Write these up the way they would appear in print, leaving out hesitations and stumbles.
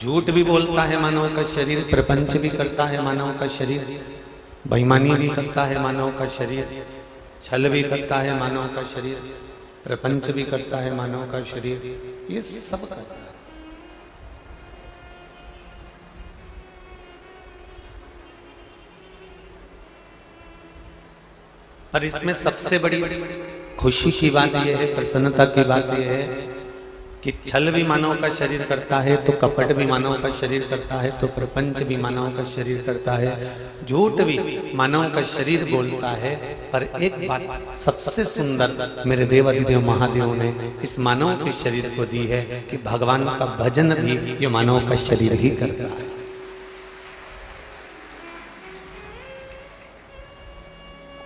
झूठ भी बोलता है मानव का शरीर, प्रपंच भी करता है मानव का शरीर, बेईमानी भी करता है मानव का शरीर, छल भी करता है मानव का शरीर, प्रपंच भी करता है मानव का शरीर, ये सब करता है। पर इसमें सबसे बड़ी खुशी की बात यह है, प्रसन्नता की बात यह है कि छल भी मानव का शरीर करता है तो कपट भी मानव का शरीर करता है, तो प्रपंच भी मानव का शरीर करता है, झूठ भी मानव का शरीर बोलता है। पर एक बात सबसे सुंदर मेरे देवाधिदेव महादेव ने इस मानव के शरीर को दी है कि भगवान का भजन भी ये मानव का शरीर ही करता है।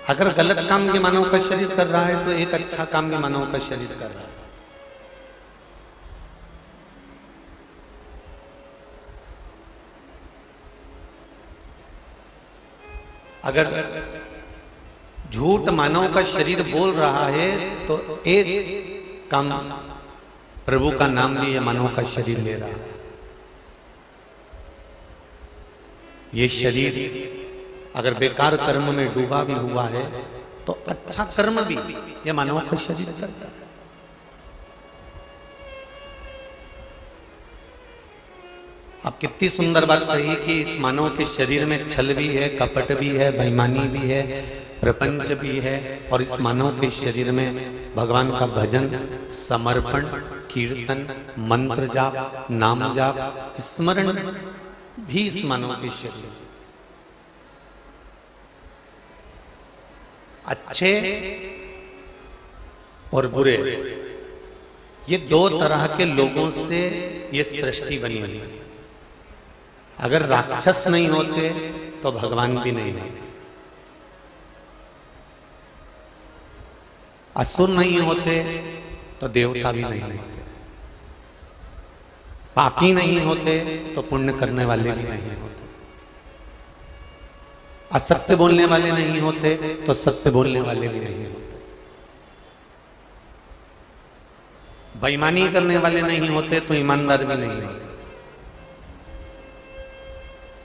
अगर गलत काम के मानव का शरीर कर रहा है तो एक अच्छा काम भी मानव का शरीर कर रहा है। अगर झूठ मानव का शरीर बोल रहा है तो एक काम प्रभु का नाम भी ये मानव का शरीर ले रहा है। ये शरीर अगर बेकार कर्म में डूबा भी हुआ है तो अच्छा कर्म भी ये मानव का शरीर करता है। अब कितनी सुंदर बात कही कि इस मानव के शरीर में छल भी है, कपट भी है, बेईमानी भी है, प्रपंच भी है, और इस मानव के शरीर में भगवान का भजन, समर्पण, कीर्तन, मंत्र जाप, नाम जाप, स्मरण भी इस मानव के शरीर। अच्छे और बुरे ये दो तरह के लोगों से ये सृष्टि बनी हुई है। अगर राक्षस नहीं होते तो भगवान भी नहीं होते, असुर नहीं होते तो देवता भी नहीं होते, पापी नहीं होते तो पुण्य करने वाले भी नहीं होते, असत्य बोलने वाले नहीं होते तो सत्य बोलने वाले भी नहीं होते, बेईमानी करने वाले नहीं होते तो ईमानदार भी नहीं होते।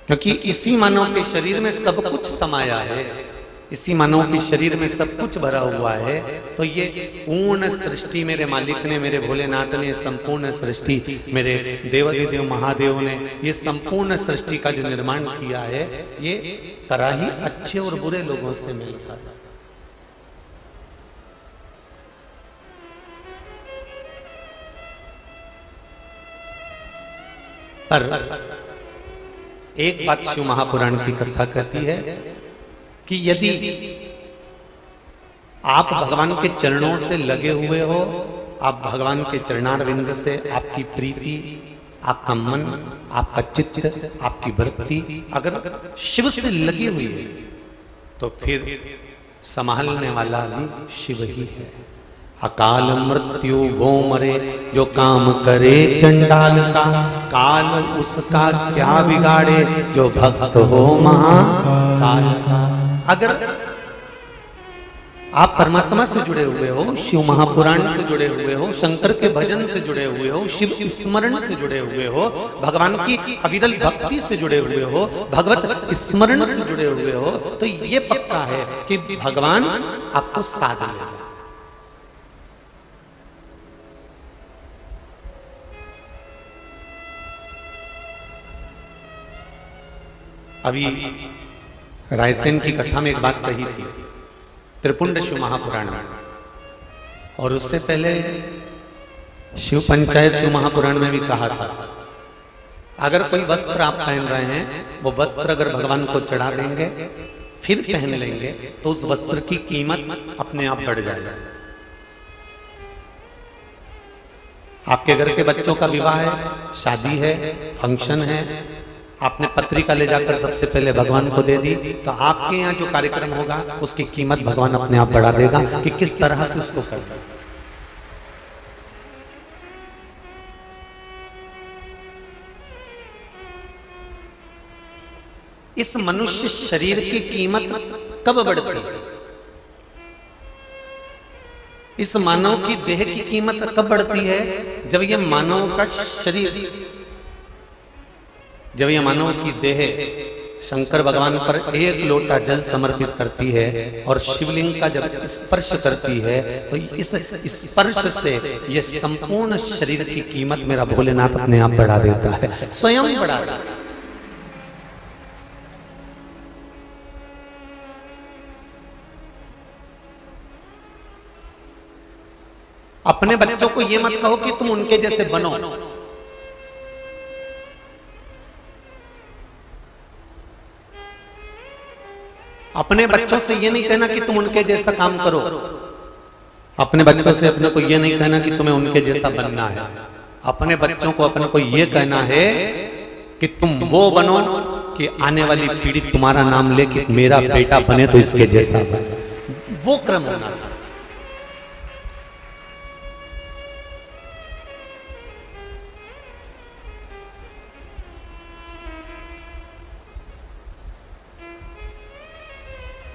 क्योंकि इसी मानव के शरीर में सब कुछ समाया है, इसी मानव के शरीर में सब कुछ भरा हुआ है। तो ये पूर्ण सृष्टि मेरे मालिक ने, मेरे भोलेनाथ ने, संपूर्ण सृष्टि मेरे देवाधिदेव महादेव ने, ये संपूर्ण सृष्टि का जो निर्माण किया है ये करा ही अच्छे और बुरे लोगों से मिलकर। पर एक बात शिव महापुराण की कथा कहती है कि यदि आप भगवान के चरणों से लगे हुए हो, आप भगवान के चरणारविंद से आपकी प्रीति, आपका मन, आपका चित्त, आपकी वृत्ति अगर शिव से लगी हुई है तो फिर संभालने वाला भी शिव ही है। अकाल मृत्यु वो मरे जो काम करे चंडाल का, काल उसका क्या बिगाड़े जो भक्त हो महाकाल का। अगर आप परमात्मा से जुड़े हुए हो, शिव महापुराण से जुड़े हुए हो, शंकर के भजन से जुड़े हुए हो, शिव स्मरण से जुड़े हुए हो, भगवान की अविरल भक्ति से जुड़े हुए हो, भगवत स्मरण से जुड़े हुए हो, तो ये पक्का है कि भगवान आपको साथ देगा। अभी रायसेन की कथा में एक बात कही थी त्रिपुंड शिव महापुराण में, और उससे पहले शिव पंचायत शिव महापुराण में भी कहा था अगर कोई वस्त्र आप पहन रहे हैं, वो वस्त्र अगर भगवान को चढ़ा देंगे फिर पहन लेंगे तो उस वस्त्र की कीमत अपने आप बढ़ जाएगी। आपके घर के बच्चों का विवाह है, शादी है, फंक्शन है, आपने पत्रिका ले जाकर सबसे पहले भगवान को दे दी, तो आपके यहाँ जो कार्यक्रम होगा उसकी कीमत भगवान अपने आप बढ़ा देगा कि किस तरह से उसको करना। इस मनुष्य शरीर की कीमत कब बढ़ती है? इस मानव की देह की कीमत कब बढ़ती है? जब ये मानव का शरीर जब ये मानव की देह शंकर भगवान पर एक लोटा जल समर्पित करती है और शिवलिंग का जब स्पर्श करती है तो इस स्पर्श से ये संपूर्ण शरीर की कीमत मेरा भोलेनाथ अपने आप बढ़ा देता है, स्वयं बढ़ा देता है। अपने बच्चों को ये मत कहो कि तुम उनके जैसे बनो, अपने बच्चों से ये नहीं कहना कि तुम उनके जैसा काम करो, अपने बच्चों से अपने को ये नहीं कहना कि तुम्हें उनके जैसा बनना है। अपने बच्चों को अपने को ये कहना है कि तुम वो बनो कि आने वाली पीढ़ी तुम्हारा नाम ले कि मेरा बेटा बने तो इसके जैसा बने, वो क्रम होना चाहिए।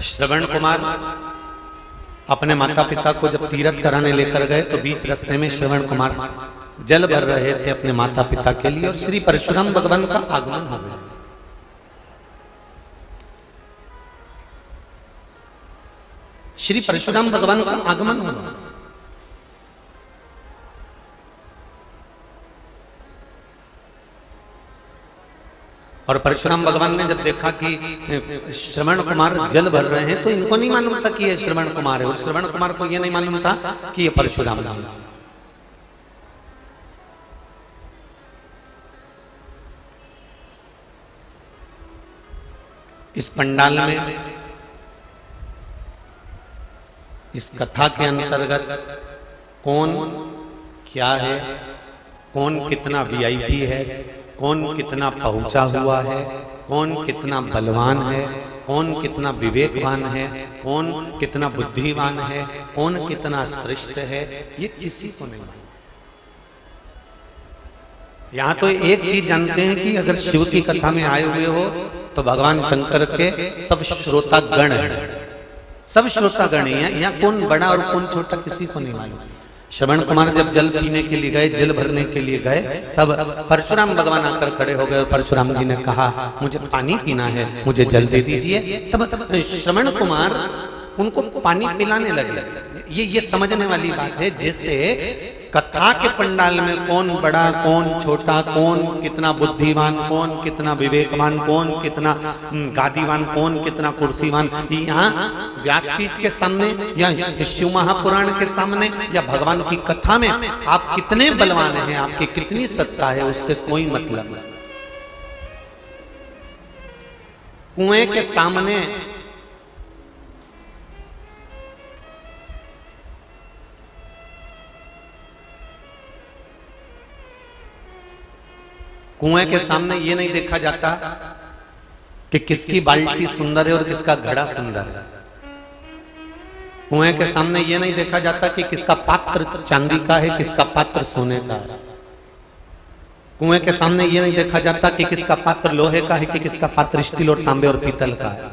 श्रवण कुमार अपने माता पिता को जब तीर्थ कराने लेकर गए तो बीच रास्ते में श्रवण कुमार जल भर रहे थे अपने माता पिता के लिए और श्री परशुराम भगवान का आगमन हो गया। श्री परशुराम भगवान का आगमन हुआ और परशुराम भगवान ने जब देखा कि श्रवण कुमार जल भर रहे हैं तो इनको नहीं मालूम था कि ये श्रवण कुमार है और श्रवण कुमार को ये नहीं मालूम था कि ये परशुराम जी है। इस पंडाल में इस कथा के अंतर्गत कौन क्या है, कौन कितना वीआईपी है, कौन कितना पहुंचा हुआ है, कौन कितना बलवान है, कौन कितना विवेकवान है, कौन कितना बुद्धिमान है, कौन कितना श्रेष्ठ है, ये किसी को नहीं मालूम। यहां तो एक चीज जानते हैं कि अगर शिव की कथा में आए हुए हो तो भगवान शंकर के सब श्रोतागण हैं, सब श्रोतागण हैं। यहाँ कौन बड़ा और कौन छोटा किसी को नहीं मालूम। श्रवण कुमार जब जल पीने के लिए गए, जल भरने के लिए गए, तब परशुराम भगवान आकर खड़े हो गए और परशुराम जी ने कहा मुझे पानी पीना है, मुझे जल दे दीजिए। तब श्रवण कुमार उनको पानी पिलाने लगे। ये समझने वाली बात है, जैसे कथा के पंडाल में कौन बड़ा कौन छोटा, कौन कितना बुद्धिमान, कौन कितना विवेकवान, कौन कितना गादीवान, कौन कितना कुर्सीवान, यहाँ व्यासपीठ के सामने या शिव महापुराण के सामने या भगवान की कथा में आप कितने बलवान हैं, आपकी कितनी सत्ता है, उससे कोई मतलब नहीं। कुएं के सामने कुएं के सामने ये नहीं देखा जाता कि किसकी बाल्टी सुंदर है और किसका घड़ा सुंदर है। कुएं के सामने ये नहीं देखा जाता कि किसका पात्र चांदी का है, किसका पात्र सोने का है। कुएं के सामने ये नहीं देखा जाता कि किसका पात्र लोहे का है कि किसका पात्र स्टील और तांबे और पीतल का है।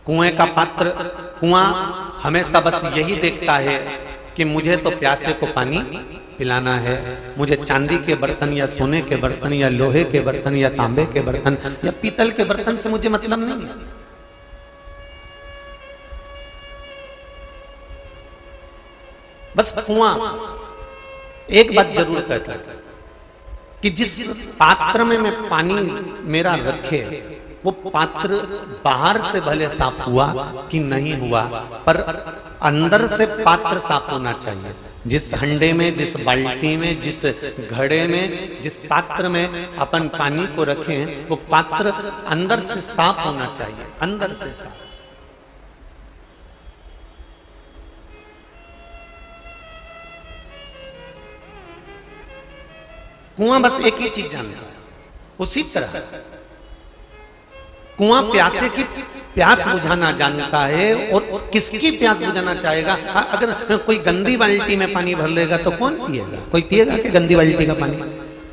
कुएं का पात्र, कुआं हमेशा बस यही देखता है कि मुझे तो प्यासे को पानी पिलाना है, मुझे चांदी के बर्तन या सोने के बर्तन या लोहे के बर्तन या तांबे के बर्तन या पीतल के बर्तन से मुझे मतलब नहीं है। बस कुआं एक बात जरूर कहता है कि जिस पात्र में मैं पानी मेरा रखे वो पात्र बाहर से भले साफ हुआ कि नहीं हुआ, पर अंदर से पात्र साफ होना चाहिए। जिस हंडे में, जिस बाल्टी में, जिस घड़े में, जिस पात्र में अपन पानी को रखें वो पात्र अंदर से साफ होना चाहिए, अंदर से साफ। कुआं बस एक ही चीज जानता है। उसी तरह कुआं प्यासे की प्यास बुझाना जानता है और किसकी प्यास बुझाना चाहेगा। अगर कोई गंदी बाल्टी में पानी भर लेगा तो कौन पिएगा? कोई पिएगा कि गंदी बाल्टी का पानी?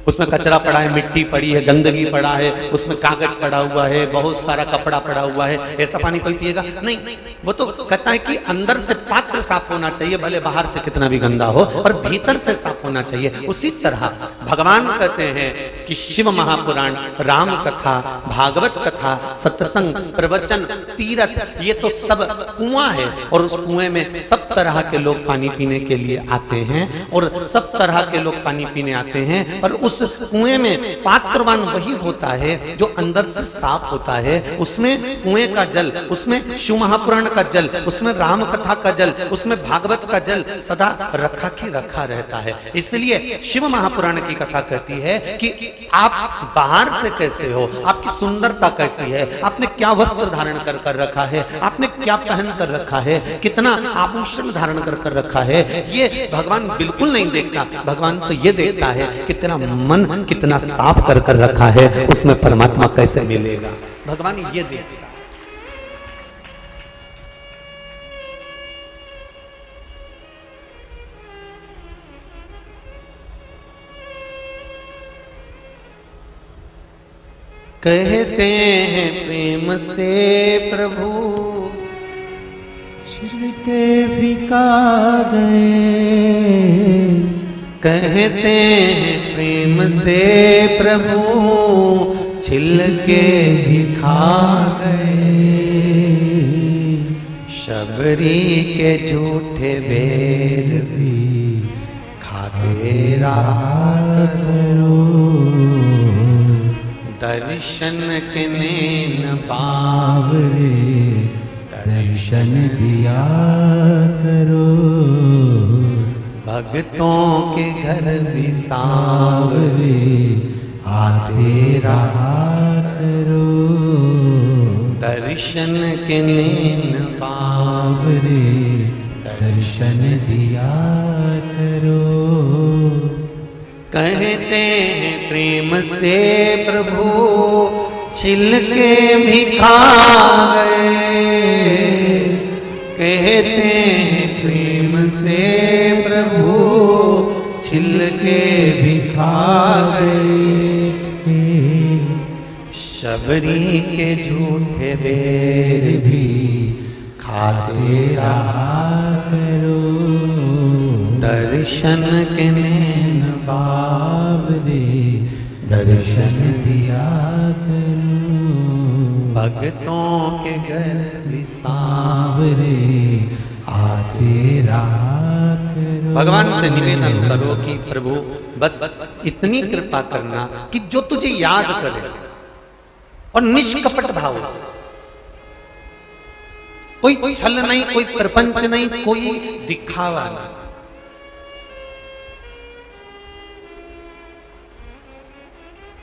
उसमें कचरा पड़ा है, मिट्टी पड़ी है, गंदगी पड़ा है, उसमें कागज पड़ा हुआ है, बहुत सारा कपड़ा पड़ा हुआ है, ऐसा पानी कोई पिएगा नहीं। वो तो कहता है कि अंदर से पात्र साफ होना चाहिए, भले बाहर से कितना भी गंदा हो, और भीतर से साफ होना चाहिए। उसी तरह भगवान कहते हैं कि शिव महापुराण, राम कथा, भागवत कथा, सत्संग, प्रवचन, तीर्थ, ये तो सब कुआं है, और उस कुएं में सब तरह के लोग पानी पीने के लिए आते हैं, और सब तरह के लोग पानी पीने आते हैं। पर उस कुएं में पात्रवान वही होता है जो अंदर से साफ होता है। उसमें कुएं का जल, उसमें शिव महापुराण का जल, उसमें राम कथा का जल, उसमें भागवत का जल सदा रखा के रखा रहता है। इसलिए शिव महापुराण की कथा कहती है कि आप बाहर से कैसे हो, आपकी सुंदरता कैसी है, आपने क्या वस्त्र धारण कर कर रखा है, आपने क्या पहन कर रखा है, कितना आभूषण धारण कर कर रखा है, ये भगवान बिल्कुल नहीं देखता। भगवान तो ये देखता है कि तेरा मन कितना साफ कर कर रखा है, उसमें परमात्मा कैसे मिलेगा, भगवान ये देखता है। कहते हैं प्रेम से प्रभु छिलके फिका गए, कहते हैं प्रेम से प्रभु छिलके भी खा गए, शबरी के झूठे बेर भी खाते रहा करो, दर्शन के नैन बावरे दर्शन दिया करो, भक्तों के घर भी सांवरे आते रहा करो, दर्शन के नैन बावरे दर्शन दिया करो। कहते हैं प्रेम से प्रभु छिलके भी खा गए, कहते हैं प्रेम से प्रभु छिलके भी खा गए, शबरी के झूठे बेर भी खाते रहा करो, दर्शन के नैन बावरे दर्शन दिया करो, भक्तों के घर भी सांवरे आते रहा करो। भगवान से निवेदन करो कि प्रभु बस इतनी कृपा करना कि जो तुझे याद करे और निष्कपट भाव से, कोई छल नहीं, कोई प्रपंच नहीं, कोई दिखावा नहीं।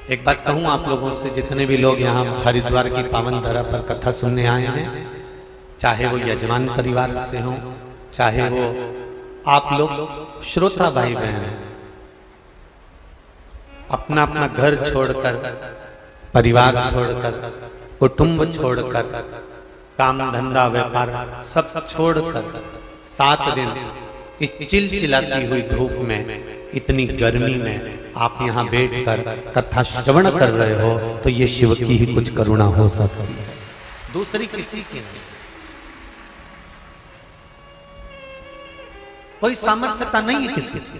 एक बात कहूं आप लोगों से, जितने भी लोग यहाँ हरिद्वार की पावन धरा पर कथा सुनने आए हैं, चाहे वो यजमान परिवार से हो, चाहे वो आप लोग श्रोता भाई बहन हैं, अपना अपना घर छोड़कर, परिवार छोड़कर, कुटुंब छोड़कर, काम धंधा व्यापार सब छोड़कर 7 दिन इस चिलचिलाती हुई धूप में, इतनी गर्मी में आप यहाँ बैठकर कथा श्रवण कर रहे हो, तो ये शिव की ही कुछ करुणा हो सकती है, दूसरी किसी की नहीं। कोई सामर्थ्यता नहीं है किसी से।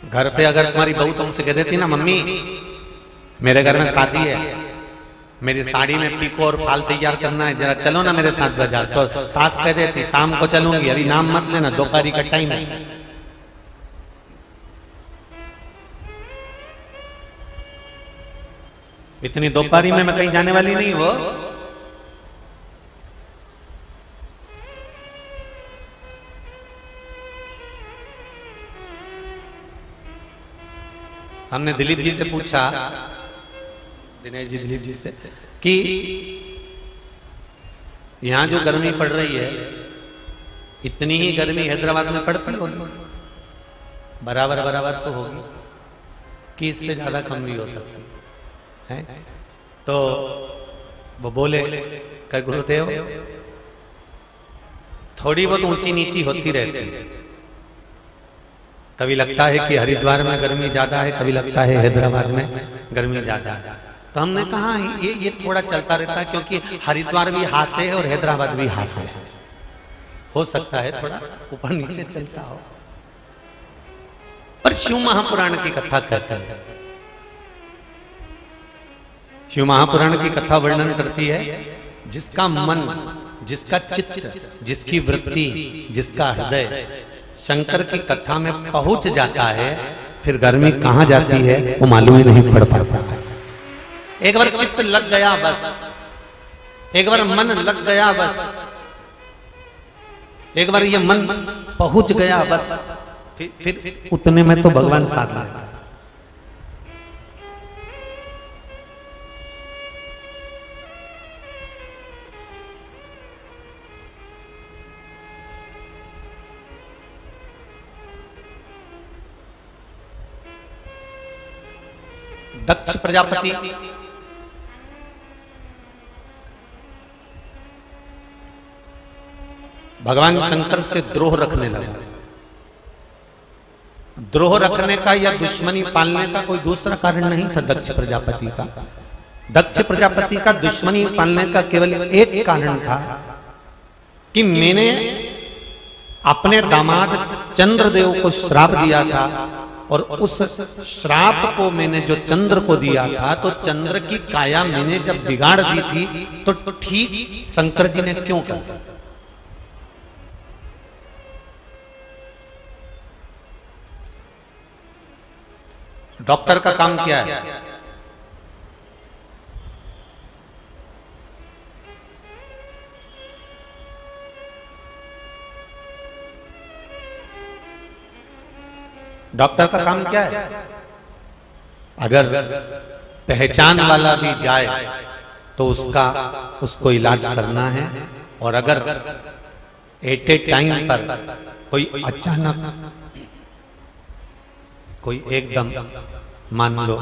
घर पे अगर तुम्हारी बहू तुमसे कह देती ना, मम्मी मेरे घर में शादी है, मेरी साड़ी में पीको और फाल तैयार करना है, जरा चलो ना मेरे साथ बाजार, तो सास कह देती शाम को चलूंगी, अभी नाम मत लेना, दोपहरी का टाइम है। इतनी दोपहरी में मैं कहीं जाने वाली नहीं। वो हमने दिलीप जी से पूछा, दिनेश जी दिलीप जी से, कि यहां जो गर्मी पड़ रही है, इतनी ही गर्मी हैदराबाद में पड़ती होगी? बराबर बराबर तो होगी कि इससे ज्यादा कम भी हो सकती है। तो वो बोले, कह गुरुदेव थोड़ी बहुत ऊंची नीची होती रहती है। कभी लगता है कि हरिद्वार में गर्मी ज्यादा है, कभी लगता है हैदराबाद में गर्मी ज्यादा है। तो हमने कहा ये थोड़ा चलता रहता है, क्योंकि हरिद्वार भी हाथ से है और हैदराबाद भी हाथ से है। हो सकता है थोड़ा ऊपर नीचे चलता हो, पर शिव महापुराण की कथा कहते हैं। शिव महापुराण की कथा वर्णन करती है, जिसका मन, जिसका चित्त, जिसकी वृत्ति, जिसका हृदय शंकर की कथा में पहुंच जाता है, फिर गर्मी कहां जाती है वो मालूम ही नहीं पड़ पाता है। एक बार चित्त लग गया बस, एक बार मन लग गया बस, एक बार ये मन पहुंच गया बस, फिर उतने में तो भगवान साथ लेता है। दक्ष प्रजापति भगवान शंकर से द्रोह रखने लगा। द्रोह रखने का या दुश्मनी पालने का कोई दूसरा कारण नहीं था दक्ष प्रजापति का। दक्ष प्रजापति का दुश्मनी पालने का केवल एक कारण था कि मैंने अपने दामाद चंद्रदेव को श्राप दिया था, और उस श्राप को मैंने जो चंद्र को दिया था, तो चंद्र की काया मैंने जब बिगाड़ दी थी, तो ठीक शंकर जी ने क्यों कहा? डॉक्टर का काम क्या है? डॉक्टर का काम क्या है? अगर पहचान वाला भी जाए तो उसको इलाज करना है, और अगर एट ए टाइम पर कोई अचानक कोई एकदम, मान लो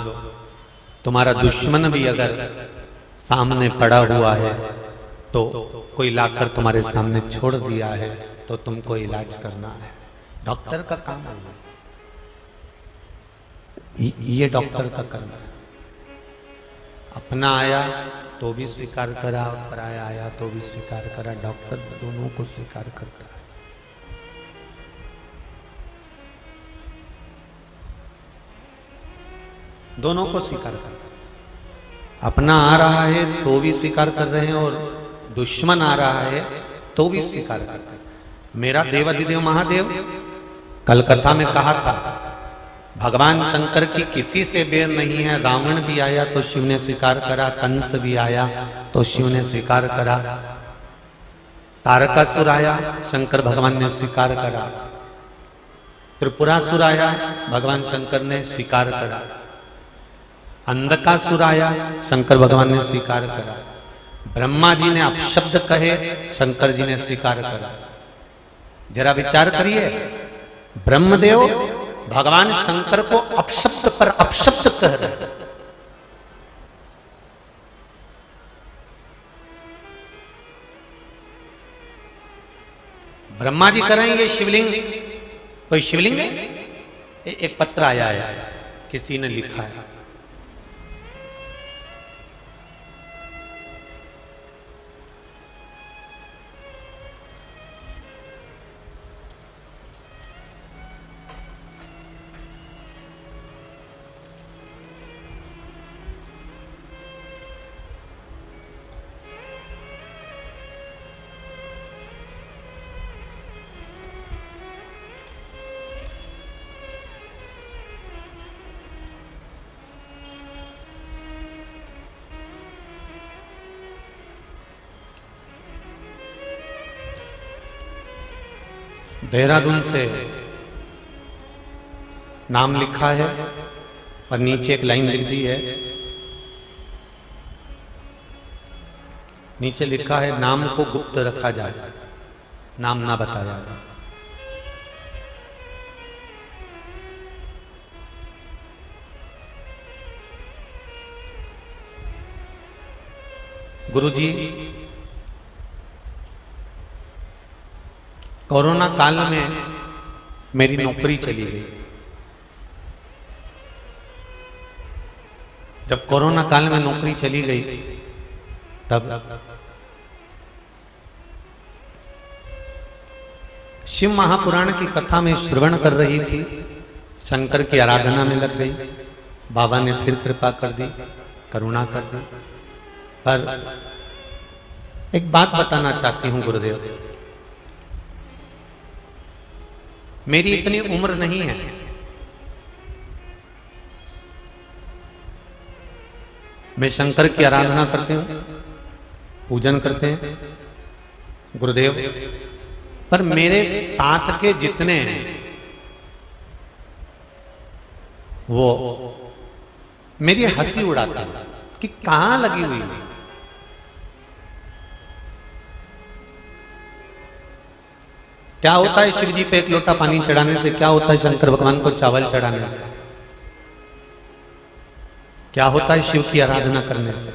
तुम्हारा दुश्मन भी अगर सामने पड़ा हुआ है, तो कोई लाकर तुम्हारे सामने छोड़ दिया है, तो तुमको इलाज करना है। डॉक्टर का काम है ये डॉक्टर का करना है। अपना आया तो भी स्वीकार करा, और पराया आया तो भी स्वीकार करा। डॉक्टर दोनों को स्वीकार करता है। दोनों को स्वीकार करता है। अपना आ रहा है तो भी स्वीकार कर रहे हैं, और दुश्मन आ रहा है तो भी स्वीकार करते हैं। मेरा देवाधिदेव महादेव कलकत्ता में कहा था, भगवान शंकर की किसी से बैर नहीं है। रावण भी आया तो शिव ने स्वीकार करा, कंस भी आया तो शिव ने स्वीकार करा, तारकासुर आया शंकर भगवान ने स्वीकार करा, त्रिपुरासुर आया भगवान शंकर ने स्वीकार करा, अंधकासुर आया शंकर भगवान ने स्वीकार करा, ब्रह्मा जी ने अपशब्द कहे शंकर जी ने स्वीकार करा। जरा विचार करिए, ब्रह्मदेव भगवान शंकर को अपशब्द पर अपशब्द कह रहे। ब्रह्मा जी कह रहे हैं ये शिवलिंग, कोई शिवलिंग है? एक पत्र आया है, किसी ने लिखा है, देहरादून से नाम लिखा है, और नीचे एक लाइन लिख दी है, नीचे लिखा है नाम को गुप्त रखा जाए, नाम ना बताया जाए। गुरुजी कोरोना काल में मेरी नौकरी चली गई। जब कोरोना काल में नौकरी चली गई तब शिव महापुराण की कथा में श्रवण कर रही थी, शंकर की आराधना में लग गई। बाबा ने फिर कृपा कर दी, करुणा कर दी। पर एक बात बताना चाहती हूं गुरुदेव, मेरी इतनी उम्र नहीं है। मैं शंकर की आराधना करते हूं, पूजन करते हैं गुरुदेव, पर मेरे साथ के जितने हैं वो मेरी हंसी उड़ाते हैं कि कहां लगी हुई है। क्या होता है शिव जी पे एक लोटा पानी चढ़ाने से? क्या होता है शंकर भगवान को चावल चढ़ाने से? क्या होता है शिव की आराधना करने से?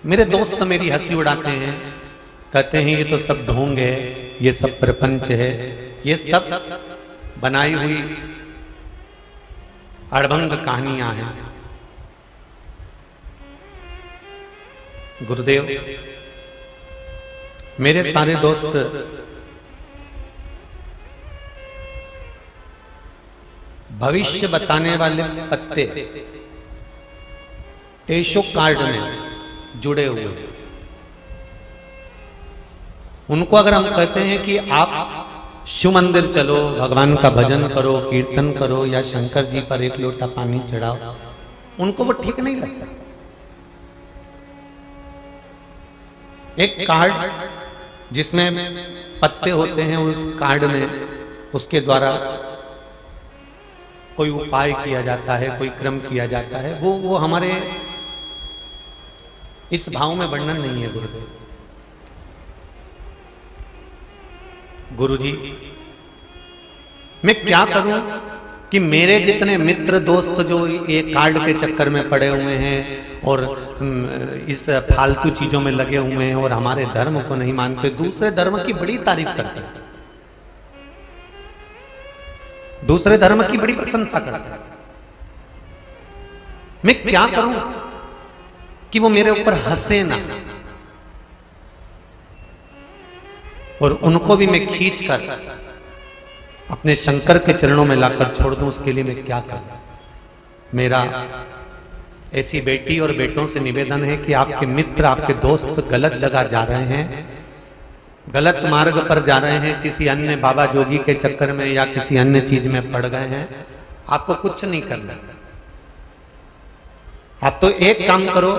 मेरे दोस्त मेरी हंसी उड़ाते हैं, कहते हैं ये तो सब ढोंग है, ये सब प्रपंच है, ये सब बनाई हुई अड़भंग कहानियां हैं। गुरुदेव, मेरे सारे दोस्त भविष्य बताने वाले पत्ते टेशो कार्ड में जुड़े हुए हैं। उनको अगर हम कहते हैं कि आप शिव मंदिर चलो, भगवान का भजन करो, कीर्तन करो या शंकर जी पर एक लोटा पानी चढ़ाओ, उनको वो ठीक नहीं लगता। एक कार्ड जिसमें पत्ते होते हैं, उस कार्ड में उसके द्वारा कोई उपाय किया जाता है, कोई क्रम किया जाता है, वो हमारे इस भाव में वर्णन नहीं है गुरुदेव। गुरुजी, मैं क्या करूं कि मेरे जितने मित्र दोस्त जो ये कार्ड के चक्कर में पड़े हुए हैं और इस फालतू चीजों में लगे हुए हैं और हमारे धर्म को नहीं मानते, दूसरे धर्म की बड़ी तारीफ करते हैं, दूसरे धर्म की बड़ी प्रशंसा करते हैं, मैं क्या करूं कि वो मेरे ऊपर हंसे ना, और उनको भी मैं खींच कर अपने शंकर के चरणों में लाकर छोड़ दूं। उसके लिए मैं क्या करूं? मेरा ऐसी बेटी और बेटों से निवेदन है कि आपके मित्र, आपके दोस्त गलत जगह जा रहे हैं, गलत मार्ग पर जा रहे हैं, किसी अन्य बाबा जोगी के चक्कर में या किसी अन्य चीज में पड़ गए हैं। आपको कुछ नहीं करना, आप तो एक काम करो,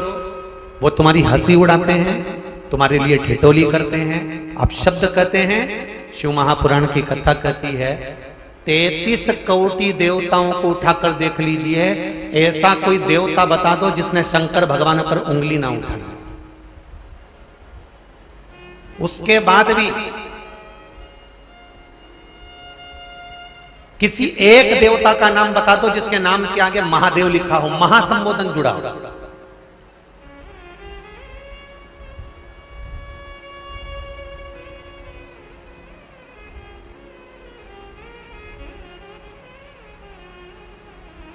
वो तुम्हारी हंसी उड़ाते हैं, तुम्हारे लिए ठिठोली करते हैं, आप शब्द कहते हैं। शिव महापुराण की कथा कहती है 33 कोटि देवताओं को उठाकर देख लीजिए, ऐसा कोई देवता बता दो जिसने शंकर भगवान पर उंगली ना उठाई। उसके बाद भी किसी एक देवता का नाम बता दो जिसके नाम के आगे महादेव लिखा हो, महासंबोधन जुड़ा हो।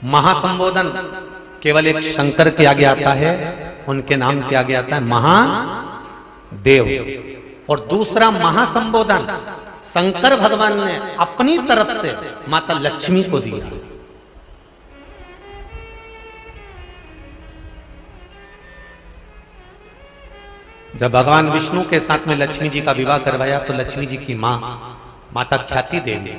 महासंबोधन केवल एक शंकर के आगे आता है, उनके नाम के आगे आता है महादेव। और दूसरा महासंबोधन शंकर भगवान ने अपनी तरफ से माता लक्ष्मी को दिया। जब भगवान विष्णु के साथ में लक्ष्मी जी का विवाह करवाया तो लक्ष्मी जी की मां माता ख्याति देवी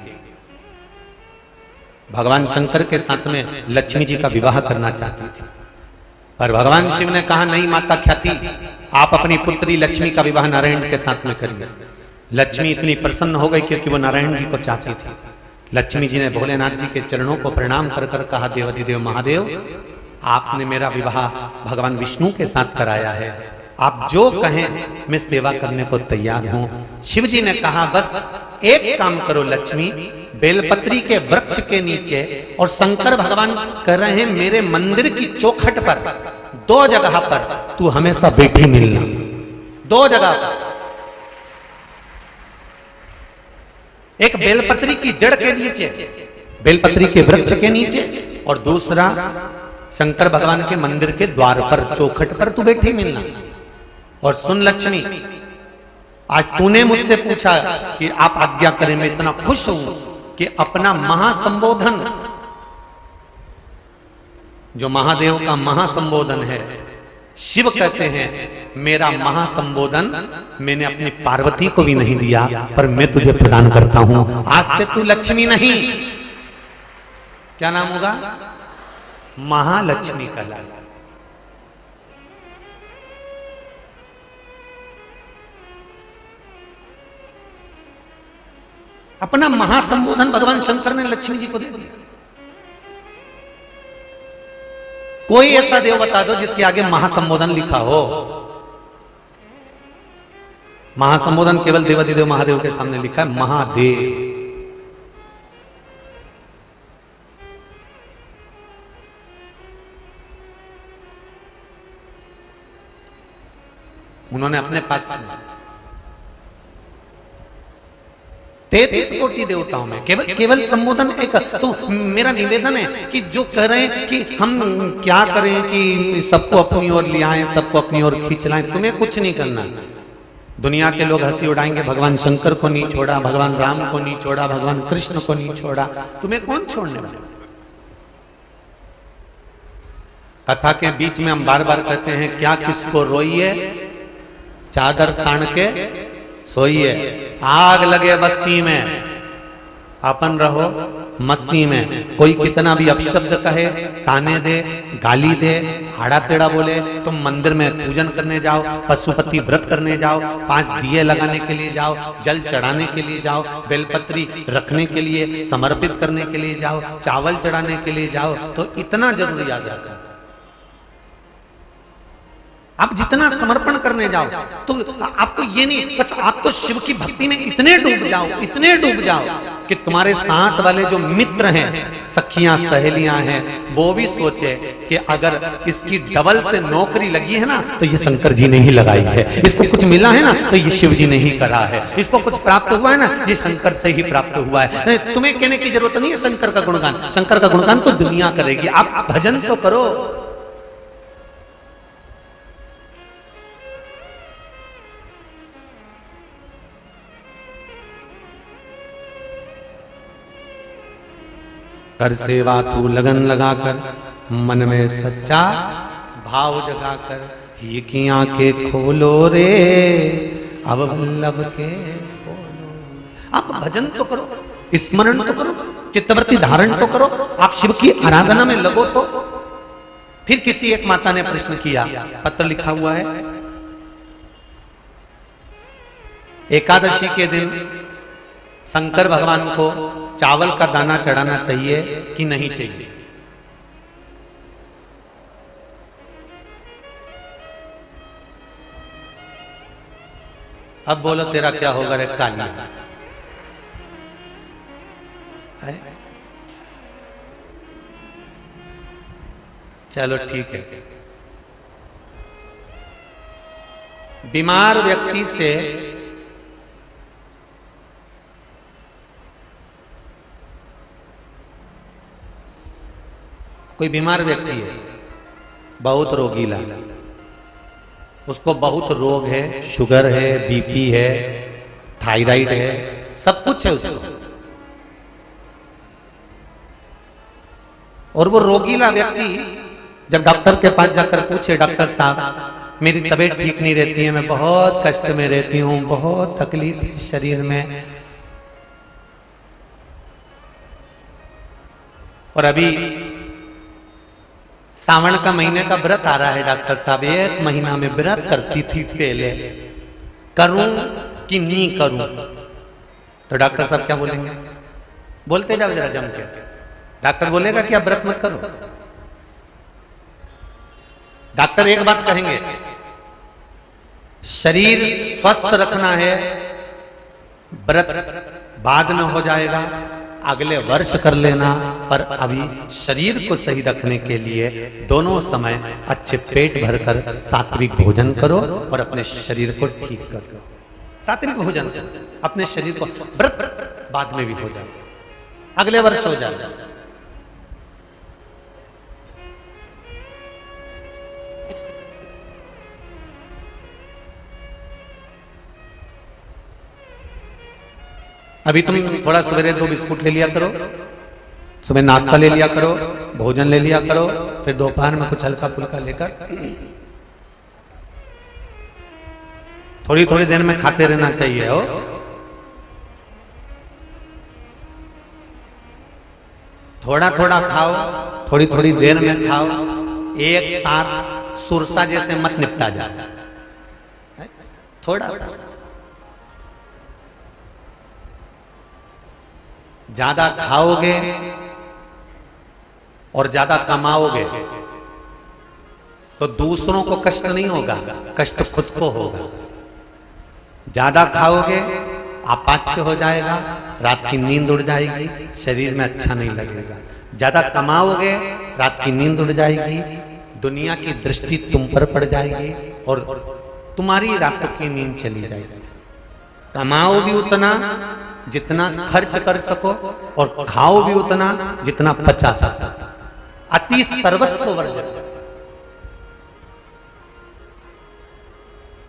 भगवान शंकर के साथ में लक्ष्मी जी का विवाह करना चाहती थी, पर भगवान शिव ने कहा नहीं माता ख्याति, आप अपनी पुत्री लक्ष्मी का विवाह नारायण के साथ में करिए। लक्ष्मी इतनी प्रसन्न हो गई क्योंकि वो नारायण जी को चाहती थी। लक्ष्मी जी ने भोलेनाथ जी के चरणों को प्रणाम कर कर कहा, देवाधिदेव महादेव, आपने मेरा विवाह भगवान विष्णु के साथ कराया है, आप जो कहें मैं सेवा करने को तैयार हूं। शिव जी ने कहा बस एक काम करो लक्ष्मी, बेलपत्री के वृक्ष के नीचे, और शंकर भगवान कह रहे हैं मेरे मंदिर की चौखट पर 2 जगह पर तू हमेशा बैठी मिलना, 2 जगह पर। एक बेलपत्री की जड़ के नीचे, बेलपत्री के वृक्ष के नीचे, और दूसरा शंकर भगवान के मंदिर के द्वार पर, चौखट पर तू बैठी मिलना। और सुन लक्ष्मी, आज तूने मुझसे पूछा कि आप आज्ञा करें, मैं इतना खुश हूं कि अपना महासंबोधन, जो महादेव का महासंबोधन है, शिव कहते हैं मेरा महासंबोधन मैंने अपनी पार्वती को भी नहीं दिया, पर मैं तुझे प्रदान करता हूं। आज से तू लक्ष्मी नहीं, क्या नाम होगा? महालक्ष्मी कहलाएगा। अपना महासंबोधन भगवान शंकर ने लक्ष्मी जी को दे दिया। कोई ऐसा देव बता दो जिसके आगे महासंबोधन लिखा हो। महासंबोधन केवल देवाधिदेव महादेव के सामने लिखा है, महादेव। उन्होंने अपने पास 33 कोटि देवताओं में केवल संबोधन एक। तो मेरा निवेदन है कि जो कह रहे हैं कि हम क्या करें कि सबको अपनी ओर ले आए, सबको अपनी ओर खींच लाएं, तुम्हें कुछ नहीं करना। दुनिया के लोग हंसी उड़ाएंगे, भगवान शंकर को नहीं छोड़ा, भगवान राम को नहीं छोड़ा, भगवान कृष्ण को नहीं छोड़ा, तुम्हें कौन छोड़ने वाला? कथा के बीच में हम बार बार कहते हैं, क्या किसको रोइए, चादर तान के सोइए। आग लगे बस्ती में, अपन रहो मस्ती में। कोई कितना भी अपशब्द कहे, ताने दे, गाली दे, हाड़ा टेढ़ा बोले, तुम मंदिर में पूजन करने जाओ, पशुपति व्रत करने जाओ, 5 दिए लगाने के लिए जाओ, जल चढ़ाने के लिए जाओ, बेलपत्री रखने के लिए, समर्पित करने के लिए जाओ, चावल चढ़ाने के लिए जाओ, तो इतना जरूर याद रखो। आप जितना समर्पण करने जाओ तो आपको ये नहीं, बस आप तो शिव की भक्ति में इतने डूब जाओ, इतने डूब जाओ कि तुम्हारे साथ वाले जो मित्र हैं, सखियां सहेलियां हैं, वो भी सोचे कि अगर इसकी डबल से नौकरी लगी है ना तो ये शंकर जी ने ही लगाई है, इसको कुछ मिला है ना तो ये शिव जी ने ही करा है, इसको कुछ प्राप्त हुआ है ना ये शंकर से ही प्राप्त हुआ है। तुम्हें कहने की जरूरत नहीं है शंकर का गुणगान, शंकर का गुणगान तो दुनिया करेगी, आप भजन तो करो। कर सेवा तू लगन लगाकर, मन में सच्चा भाव जगाकर, ये की आंखें खोलो रे अब वल्लभ के बोलो। आप भजन तो करो, स्मरण तो करो, चित्तवृत्ति धारण तो करो, आप शिव की आराधना में लगो तो। फिर किसी एक माता ने प्रश्न किया, पत्र लिखा हुआ है, एकादशी के दिन शंकर भगवान को चावल का दाना चढ़ाना चाहिए कि नहीं चाहिए? अब बोलो तेरा क्या होगा रे काली? चलो ठीक है। बीमार व्यक्ति से कोई बीमार व्यक्ति है, बहुत रोगीला, उसको बहुत रोग है, शुगर है, बीपी है, थायराइड है, सब कुछ है उसको, और वो रोगीला व्यक्ति जब डॉक्टर के पास जाकर पूछे, डॉक्टर साहब मेरी तबीयत ठीक नहीं रहती है, मैं बहुत कष्ट में रहती हूँ, बहुत तकलीफ है शरीर में, और अभी सावन का महीने का व्रत आ रहा है डॉक्टर साहब, 1 महीना में व्रत करती थी पहले, करूं कि नहीं करूं? तो डॉक्टर साहब क्या बोलेंगे? बोलते जाओ जरा जम के। डॉक्टर बोलेगा कि आप व्रत मत करो। डॉक्टर एक बात कहेंगे, शरीर स्वस्थ रखना है, व्रत बाद में हो जाएगा, अगले वर्ष कर लेना, पर अभी शरीर को सही रखने के लिए दोनों समय अच्छे पेट भरकर सात्विक भोजन करो और अपने शरीर को ठीक करो। सात्विक भोजन अपने शरीर को, व्रत बाद में भी हो जाए, अगले वर्ष हो जाए। अभी तुम थोड़ा सवेरे 2 बिस्कुट ले लिया करो, सुबह नाश्ता ले लिया करो, भोजन ले लिया करो, फिर दोपहर में कुछ हल्का फुल्का लेकर थोड़ी थोड़ी देर में खाते रहना चाहिए। हो थोड़ा थोड़ा खाओ, थोड़ी थोड़ी देर में खाओ, एक साथ सुरसा जैसे मत निपटा जाए, थोड़ा ज्यादा खाओगे और ज्यादा कमाओगे तो दूसरों को कष्ट नहीं होगा, कष्ट खुद को होगा। ज्यादा खाओगे अपाच्य हो जाएगा, रात की नींद उड़ जाएगी, शरीर में अच्छा नहीं लगेगा। ज्यादा कमाओगे रात की नींद उड़ जाएगी, दुनिया की दृष्टि तुम पर पड़ जाएगी और तुम्हारी रात की नींद चली जाएगी। कमाओ भी उतना जितना खर्च कर सको और खाओ भी उतना जितना पचा सको। अति सर्वस्व वर्जन।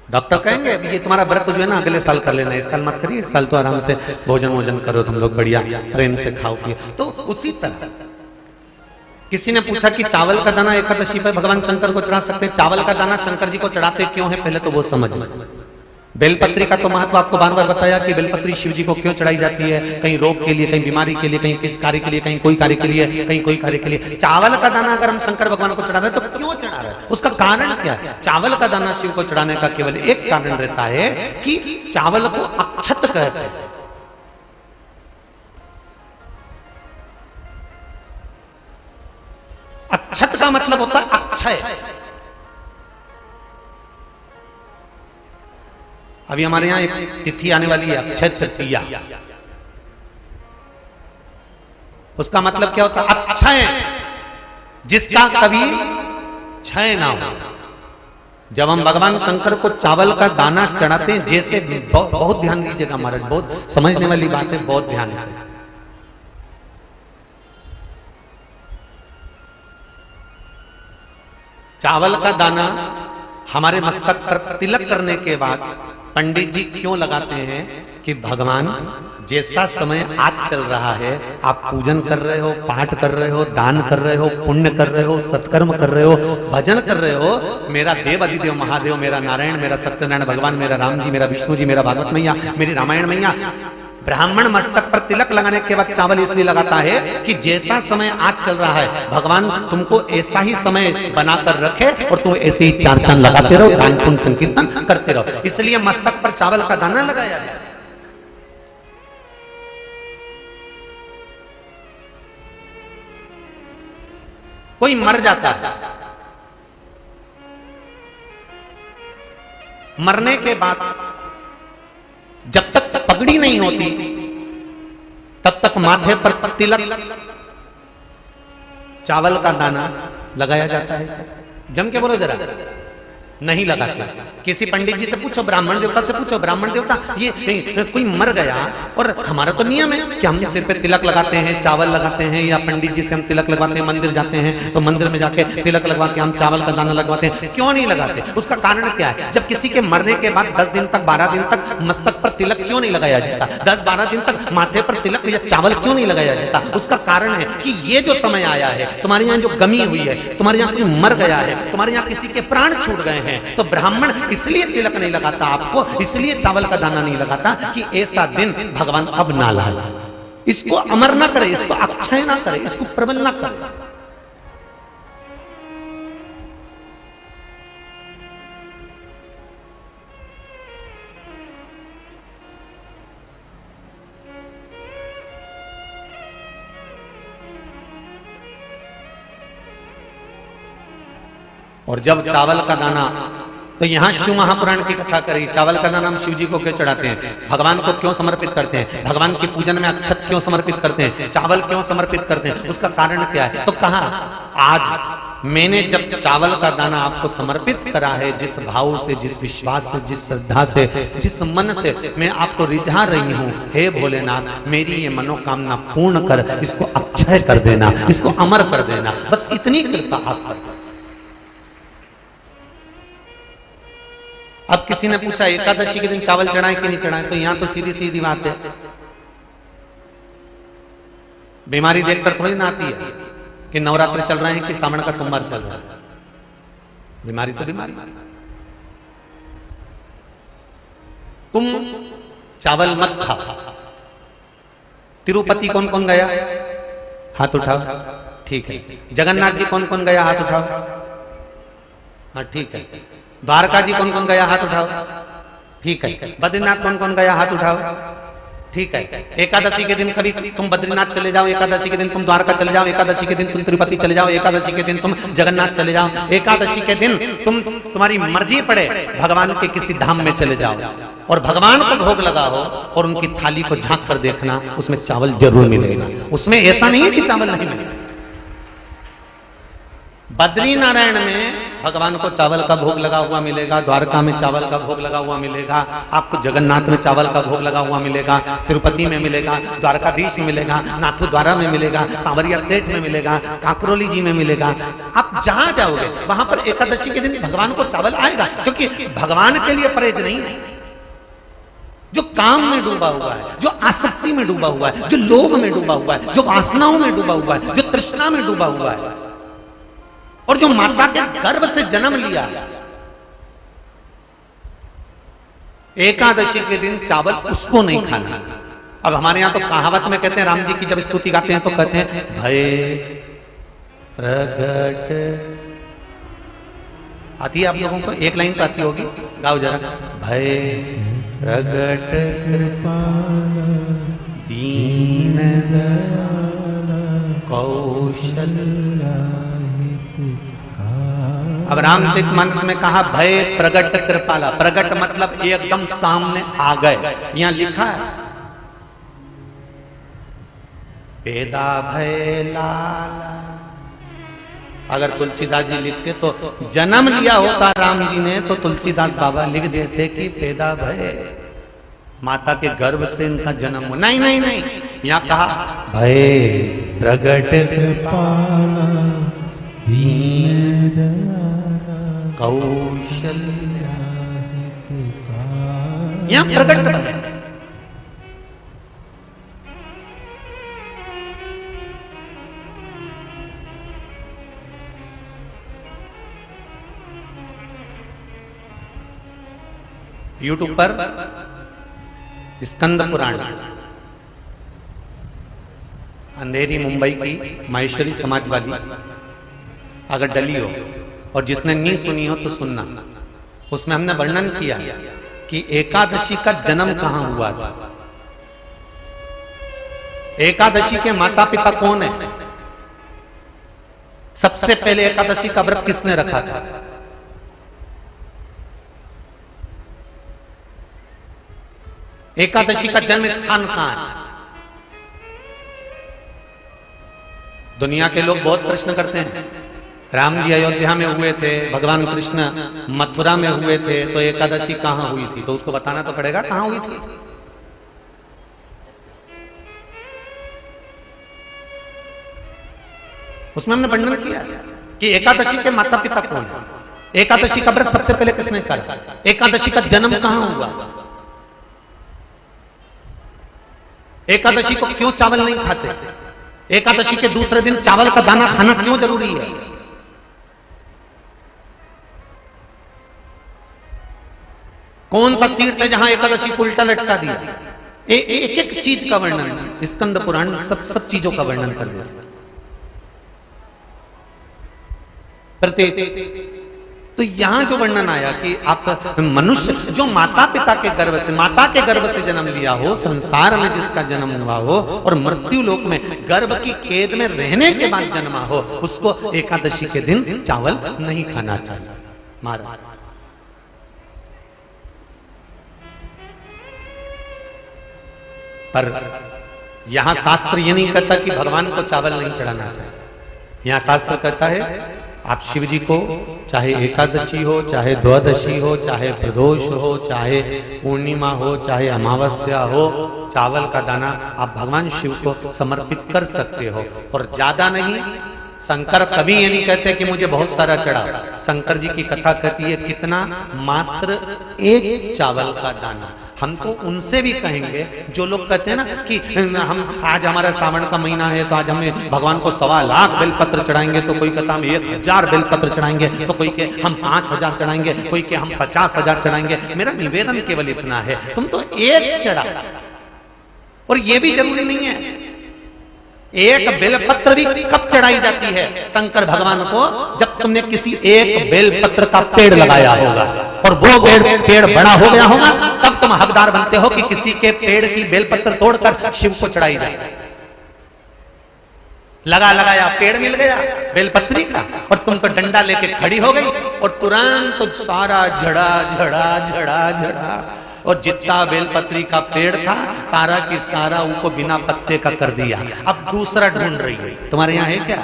डॉक्टर कहेंगे अभी ये तुम्हारा व्रत जो है ना अगले साल कर लेना, इस साल मत करिए, इस साल तो आराम से भोजन वोजन करो तुम लोग, बढ़िया प्रेम से खाओ पिए। तो उसी तरह किसी ने पूछा कि चावल का दाना एकादशी पर भगवान शंकर को चढ़ा सकते हैं, चावल का दाना शंकर जी को चढ़ाते क्यों है, पहले तो वो समझ लें। बेलपत्री का तो महत्व आपको बार बार बताया कि बेलपत्री शिव जी को क्यों चढ़ाई जाती है, कहीं रोग के लिए, कहीं बीमारी के लिए, कहीं किस कार्य के लिए, कहीं कोई कार्य के लिए, कहीं कोई कार्य के लिए। चावल का दाना अगर हम शंकर भगवान को चढ़ा रहे हैं तो क्यों चढ़ा रहे हैं, उसका कारण क्या है? चावल का दाना शिव को चढ़ाने का केवल एक कारण रहता है कि चावल को अक्षत कहते हैं। अक्षत का मतलब होता है अक्षय। अभी हमारे यहां एक तिथि आने वाली है, अक्षय तृतीया। उसका मतलब क्या होता है? अक्षय, जिसका कभी क्षय ना हो। जब हम भगवान शंकर को चावल का दाना चढ़ाते हैं, जैसे बहुत ध्यान दीजिएगा महाराज, बहुत समझने वाली बात है, बहुत ध्यान से। चावल का दाना हमारे मस्तक पर तिलक करने के बाद पंडित जी क्यों लगाते हैं कि भगवान जैसा समय आज चल रहा है, आप पूजन कर रहे हो, पाठ कर रहे हो, दान कर रहे हो, पुण्य कर रहे हो, सत्कर्म कर रहे हो, भजन कर रहे हो, मेरा देव अधिदेव महादेव, मेरा नारायण, मेरा सत्यनारायण भगवान, मेरा राम जी, मेरा विष्णु जी, मेरा भागवत मैया, मेरी रामायण मैया। ब्राह्मण मस्तक पर तिलक लगाने के बाद चावल इसलिए लगाता है कि जैसा समय आज चल रहा है, भगवान तुमको ऐसा ही समय बनाकर रखे और तुम ऐसे ही चार चांद लगाते रहो, दान पुण्य संकीर्तन करते रहो। इसलिए मस्तक पर चावल का दाना लगाया है। कोई मर जाता है, मरने के बाद जब तक पगड़ी नहीं होती तब तक माथे पर तिलक, चावल का दाना लगाया जाता है। जम के बोलो जरा, नहीं लगाते। किसी पंडित जी से पूछो, ब्राह्मण देवता से पूछो, ब्राह्मण देवता ये कोई मर गया और हमारा तो नियम है कि हम सिर पे तिलक लगाते हैं, चावल लगाते हैं, या पंडित जी से हम तिलक लगवाते हैं, मंदिर जाते हैं तो मंदिर में जाके तिलक लगवा के हम चावल का दाना लगवाते हैं। क्यों नहीं लगाते? उसका कारण क्या है? जब किसी के मरने के बाद 10 दिन तक, 12 दिन तक मस्तक पर तिलक क्यों नहीं लगाया जाता? 10-12 दिन तक माथे पर तिलक या चावल क्यों नहीं लगाया जाता? उसका कारण है कि ये जो समय आया है, तुम्हारे यहाँ जो गमी हुई है, तुम्हारे यहाँ कोई मर गया है, तुम्हारे यहाँ किसी के प्राण छूट गए हैं, तो ब्राह्मण इसलिए तिलक नहीं लगाता आपको, इसलिए चावल का दाना नहीं लगाता कि ऐसा दिन भगवान अब ना लाए। इसको अमर ना करे, इसको अक्षय ना करे, इसको प्रबल ना करे। और जब चावल का दाना तो यहाँ शिव महापुराण की कथा करी, चावल का दाना हम शिव जी को क्यों चढ़ाते हैं, भगवान को क्यों समर्पित करते हैं, भगवान के पूजन में अक्षत क्यों समर्पित करते हैं, चावल क्यों समर्पित करते हैं, उसका कारण क्या है। तो कहा आज मैंने जब चावल का दाना आपको समर्पित करा है, जिस भाव से, जिस विश्वास से, जिस श्रद्धा से, जिस मन से मैं आपको रिझा रही हूं, हे भोलेनाथ मेरी ये मनोकामना पूर्ण कर, इसको अक्षय कर देना, इसको अमर कर देना, बस इतनी कृपा आप कर। अब किसी ने पूछा एकादशी के दिन चावल चढ़ाएं कि नहीं चढ़ाएं, तो यहां तो सीधी सीधी बात है, बीमारी देखकर थोड़ी ना आती है कि नवरात्र चल रहे हैं कि सावन का सोमवार चल रहा है, बीमारी तो बीमारी। तुम चावल मत खा। तिरुपति कौन कौन गया, हाथ उठाओ, ठीक है। जगन्नाथ जी कौन कौन गया, हाथ उठाओ, हाँ ठीक है। द्वारका जी कौन कौन गया, हाथ उठाओ, ठीक है। बद्रीनाथ कौन कौन गया, हाथ उठाओ, ठीक है। एकादशी के दिन कभी तुम बद्रीनाथ चले जाओ, एकादशी के दिन तुम द्वारका चले जाओ, एकादशी के दिन तुम तिरुपति चले जाओ, एकादशी के दिन तुम जगन्नाथ चले जाओ, एकादशी के दिन तुम्हारी मर्जी पड़े भगवान के किसी धाम में चले जाओ और भगवान को भोग लगाओ और उनकी थाली को झांक कर देखना, उसमें चावल जरूर मिलेगा, उसमें ऐसा नहीं है कि चावल नहीं मिलेगा। बद्री नारायण में भगवान को चावल का भोग लगा हुआ मिलेगा, द्वारका में चावल का भोग लगा हुआ मिलेगा, आपको जगन्नाथ में चावल का भोग लगा हुआ मिलेगा, तिरुपति में मिलेगा, द्वारकाधीश में मिलेगा, नाथू द्वारा में मिलेगा, सांवरिया सेठ में मिलेगा, काकरोली जी में मिलेगा। आप जहां जाओगे वहां पर एकादशी के दिन भगवान को चावल आएगा, क्योंकि भगवान के लिए परहेज नहीं है। जो काम में डूबा हुआ है, जो आसक्ति में डूबा हुआ है, जो लोभ में डूबा हुआ है, जो वासनाओं में डूबा हुआ है, जो तृष्णा में डूबा हुआ है, और जो माता के गर्भ से जन्म लिया, एकादशी के दिन चावल उसको नहीं खाना। अब हमारे यहां तो कहावत में कहते हैं, राम जी की जब स्तुति गाते हैं तो कहते हैं भय प्रगट, आती है आप लोगों को, एक लाइन तो आती होगी, गाओ जरा। भय प्रगट दीन कौशल। अब रामचरितमानस में कहा भय प्रगट कृपाला, प्रगट मतलब एकदम सामने आ गए। यहां लिखा है पेदा भय लाला। अगर तुलसीदास जी लिखते तो जन्म लिया होता राम जी ने तो तुलसीदास बाबा लिख देते कि पेदा भय, माता के गर्भ से इनका जन्म हो। नहीं नहीं नहीं, यहां कहा भय प्रगट कृपाला दीन कौशल्या, यहां प्रगट है। यूट्यूब पर स्कंद पुराण, अंधेरी मुंबई की माहेश्वरी समाजवादी अगर डली हो और जिसने नहीं सुनी हो तो सुनना, उसमें हमने वर्णन किया कि एकादशी का जन्म कहां हुआ था, एकादशी के माता पिता कौन है, सबसे पहले एकादशी का व्रत किसने रखा था, एकादशी का जन्म स्थान कहां है। दुनिया के लोग बहुत प्रश्न करते हैं, राम जी अयोध्या में हुए थे, भगवान कृष्ण मथुरा में हुए थे, तो एकादशी कहां हुई थी, तो उसको बताना तो पड़ेगा कहां हुई थी। उसमें हमने वर्णन किया कि एकादशी के माता पिता कौन है, एकादशी का व्रत सबसे पहले किसने करा, एकादशी का जन्म कहां हुआ, एकादशी को क्यों चावल नहीं खाते, एकादशी के दूसरे दिन चावल का दाना खाना क्यों जरूरी है। कौन सा तीर्थ है जहां एकादशी को उल्टा लटका दिया। एक एक चीज का वर्णन स्कंद पुराण सब चीजों का वर्णन कर देता है प्रत्येक। तो यहां जो वर्णन आया कि आप मनुष्य जो माता पिता के गर्भ से, माता के गर्भ से जन्म लिया हो, संसार में जिसका जन्म हुआ हो और मृत्यु लोक में गर्भ की कैद में रहने के बाद जन्मा हो, उसको एकादशी के दिन चावल नहीं खाना चाहिए। महाराज पर यहां शास्त्र ये नहीं कहता कि भगवान को चावल नहीं चढ़ाना चाहिए। यहां शास्त्र कहता है आप शिव जी को चाहे एकादशी हो, चाहे द्वादशी हो, चाहे प्रदोष हो, चाहे पूर्णिमा हो, चाहे अमावस्या हो, चावल का दाना आप भगवान शिव को समर्पित कर सकते हो। और ज्यादा नहीं, शंकर कभी ये नहीं कहते कि मुझे बहुत सारा चढ़ा। शंकर जी की कथा कहती है कितना, मात्र एक चावल का दाना। हम तो उनसे भी कहेंगे जो लोग कहते हैं ना कि हम आज हमारा सावन का महीना है तो आज हमें भगवान को 1.25 लाख बेलपत्र चढ़ाएंगे, तो कोई कहता हम 1000 बेलपत्र चढ़ाएंगे, तो कोई के हम 5000 चढ़ाएंगे, कोई के हम 50,000 चढ़ाएंगे। मेरा निवेदन केवल इतना है, तुम तो एक चढ़ा। और ये भी जरूरी नहीं है, एक बेलपत्र भी कब चढ़ाई जाती है शंकर भगवान को, जब तुमने किसी एक बेलपत्र का पेड़ लगाया होगा और वो पेड़ बड़ा हो गया होगा, तब तुम हकदार बनते हो कि किसी के पेड़ की बेलपत्र तोड़कर शिव को चढ़ाई जाए। लगाया पेड़ मिल गया बेलपत्री का, और तुम तो डंडा लेके खड़ी हो गई और तुरंत तो सारा झड़ा और जितना बेलपत्री का पेड़ था सारा की सारा उनको बिना पत्ते का कर दिया। अब दूसरा ढूंढ रही है। तुम्हारे यहाँ है क्या?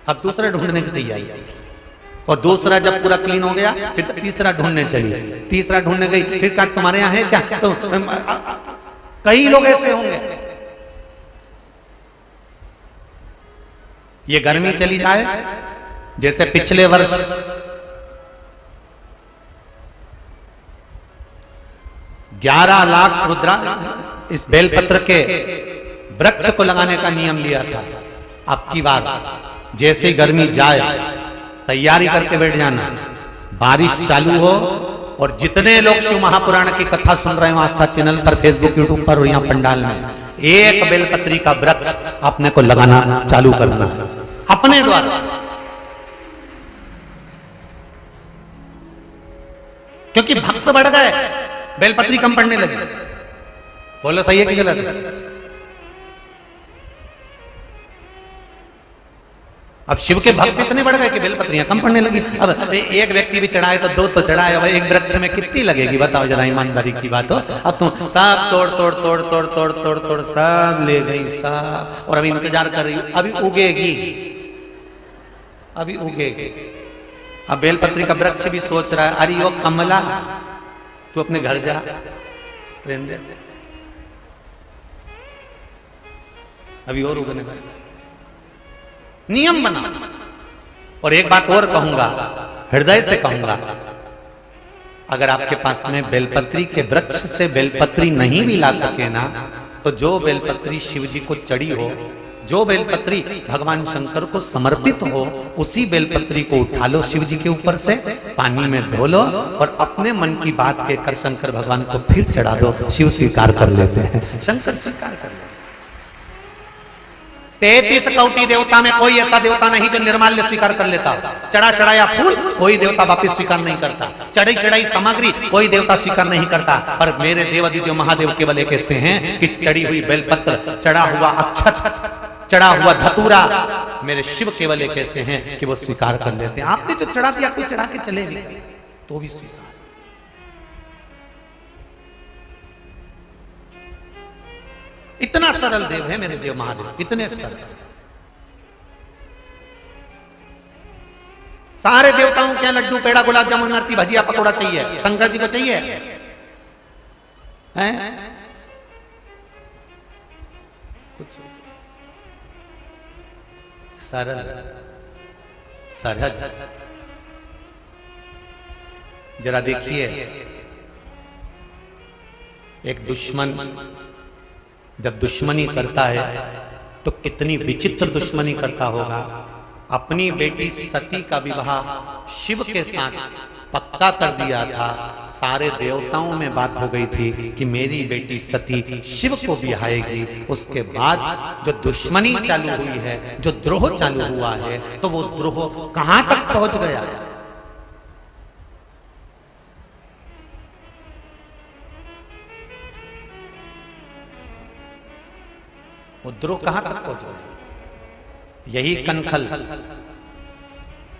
अब दूसरा ढूंढने की तैयारी। और दूसरा जब पूरा क्लीन हो गया फिर तीसरा ढूंढने चली, तीसरा ढूंढने गई, फिर कहा तुम्हारे यहाँ है क्या? तो कई लोग ऐसे होंगे। ये गर्मी चली जाए, जैसे पिछले वर्ष $11 लाख रुद्रा इस बेलपत्र के वृक्ष को लगाने का नियम लिया था। अब की बार जैसे गर्मी जाए तैयारी करके बैठ जाना, बारिश चालू हो और जितने लोग शिव महापुराण की कथा सुन रहे हो आस्था चैनल पर, फेसबुक, यूट्यूब पर और यहाँ पंडाल में, एक बेलपत्री का वृक्ष अपने को लगाना चालू करना अपने द्वारा। क्योंकि भक्त बढ़ गए, बेलपत्री कम पड़ने लगी। बोलो सही है कि गलत है? अब शिव के भक्त इतने बढ़ गए कि बेलपत्रियां कम पड़ने लगी। अब एक व्यक्ति भी चढ़ाए तो 2 तो चढ़ाए, अब एक वृक्ष में कितनी लगेगी बताओ जरा, ईमानदारी की बात हो। अब तुम सब तोड़ सब ले गई सब, और अभी इंतजार कर रही, अभी उगेगी। अब बेलपत्री का वृक्ष भी सोच रहा है, अरे ओ कमला तू अपने घर जा, रहने दे, अभी और उगने वाले। नियम बना। और एक बात और कहूंगा, हृदय से कहूंगा, अगर आपके पास में बेलपत्री के वृक्ष से बेलपत्री नहीं भी ला सके ना, तो जो बेलपत्री शिव जी को चढ़ी हो, जो बेलपत्री भगवान शंकर को समर्पित हो, उसी बेलपत्री को उठा लो शिव जी के ऊपर से, पानी में धो लो और अपने मन की बात कहकर शंकर भगवान को फिर चढ़ा दो। शिव स्वीकार कर लेते हैं, शंकर स्वीकार कर लेते। 33 कोटि देवता में कोई ऐसा देवता नहीं जो निर्माल्य स्वीकार कर लेता। चढ़ाया फूल कोई देवता वापिस स्वीकार नहीं करता, चढ़ाई सामग्री कोई देवता स्वीकार नहीं करता। पर मेरे देवादिदेव महादेव केवल एक ऐसे हैं कि चढ़ी हुई बेलपत्र, चढ़ा हुआ अक्षत, चढ़ा हुआ धतूरा, मेरे शिव केवल एक ऐसे हैं कि वो स्वीकार कर लेते हैं। आपने जो चढ़ा दिया, कोई चढ़ा के चले गए तो भी स्वीकार। इतना सरल देव है मेरे देव महादेव, इतने सरल। सारे देवताओं के लड्डू, पेड़ा, गुलाब जामुन, आरती, भजिया, पकौड़ा चाहिए, शंकर जी को चाहिए हैं? कुछ सरल सहज। जरा देखिए, एक दुश्मन जब दुश्मनी करता है तो कितनी विचित्र दुश्मनी करता होगा। अपनी बेटी सती का विवाह शिव के साथ पक्का कर दिया था। सारे देवताओं में बात हो गई थी कि मेरी बेटी सती शिव को बिहाएगी। उसके बाद जो दुश्मनी चालू हुई है, जो द्रोह चालू हुआ है, तो वो द्रोह कहां तक पहुंच गया? वो द्रोह कहां तक पहुंच गया? यही कनखल,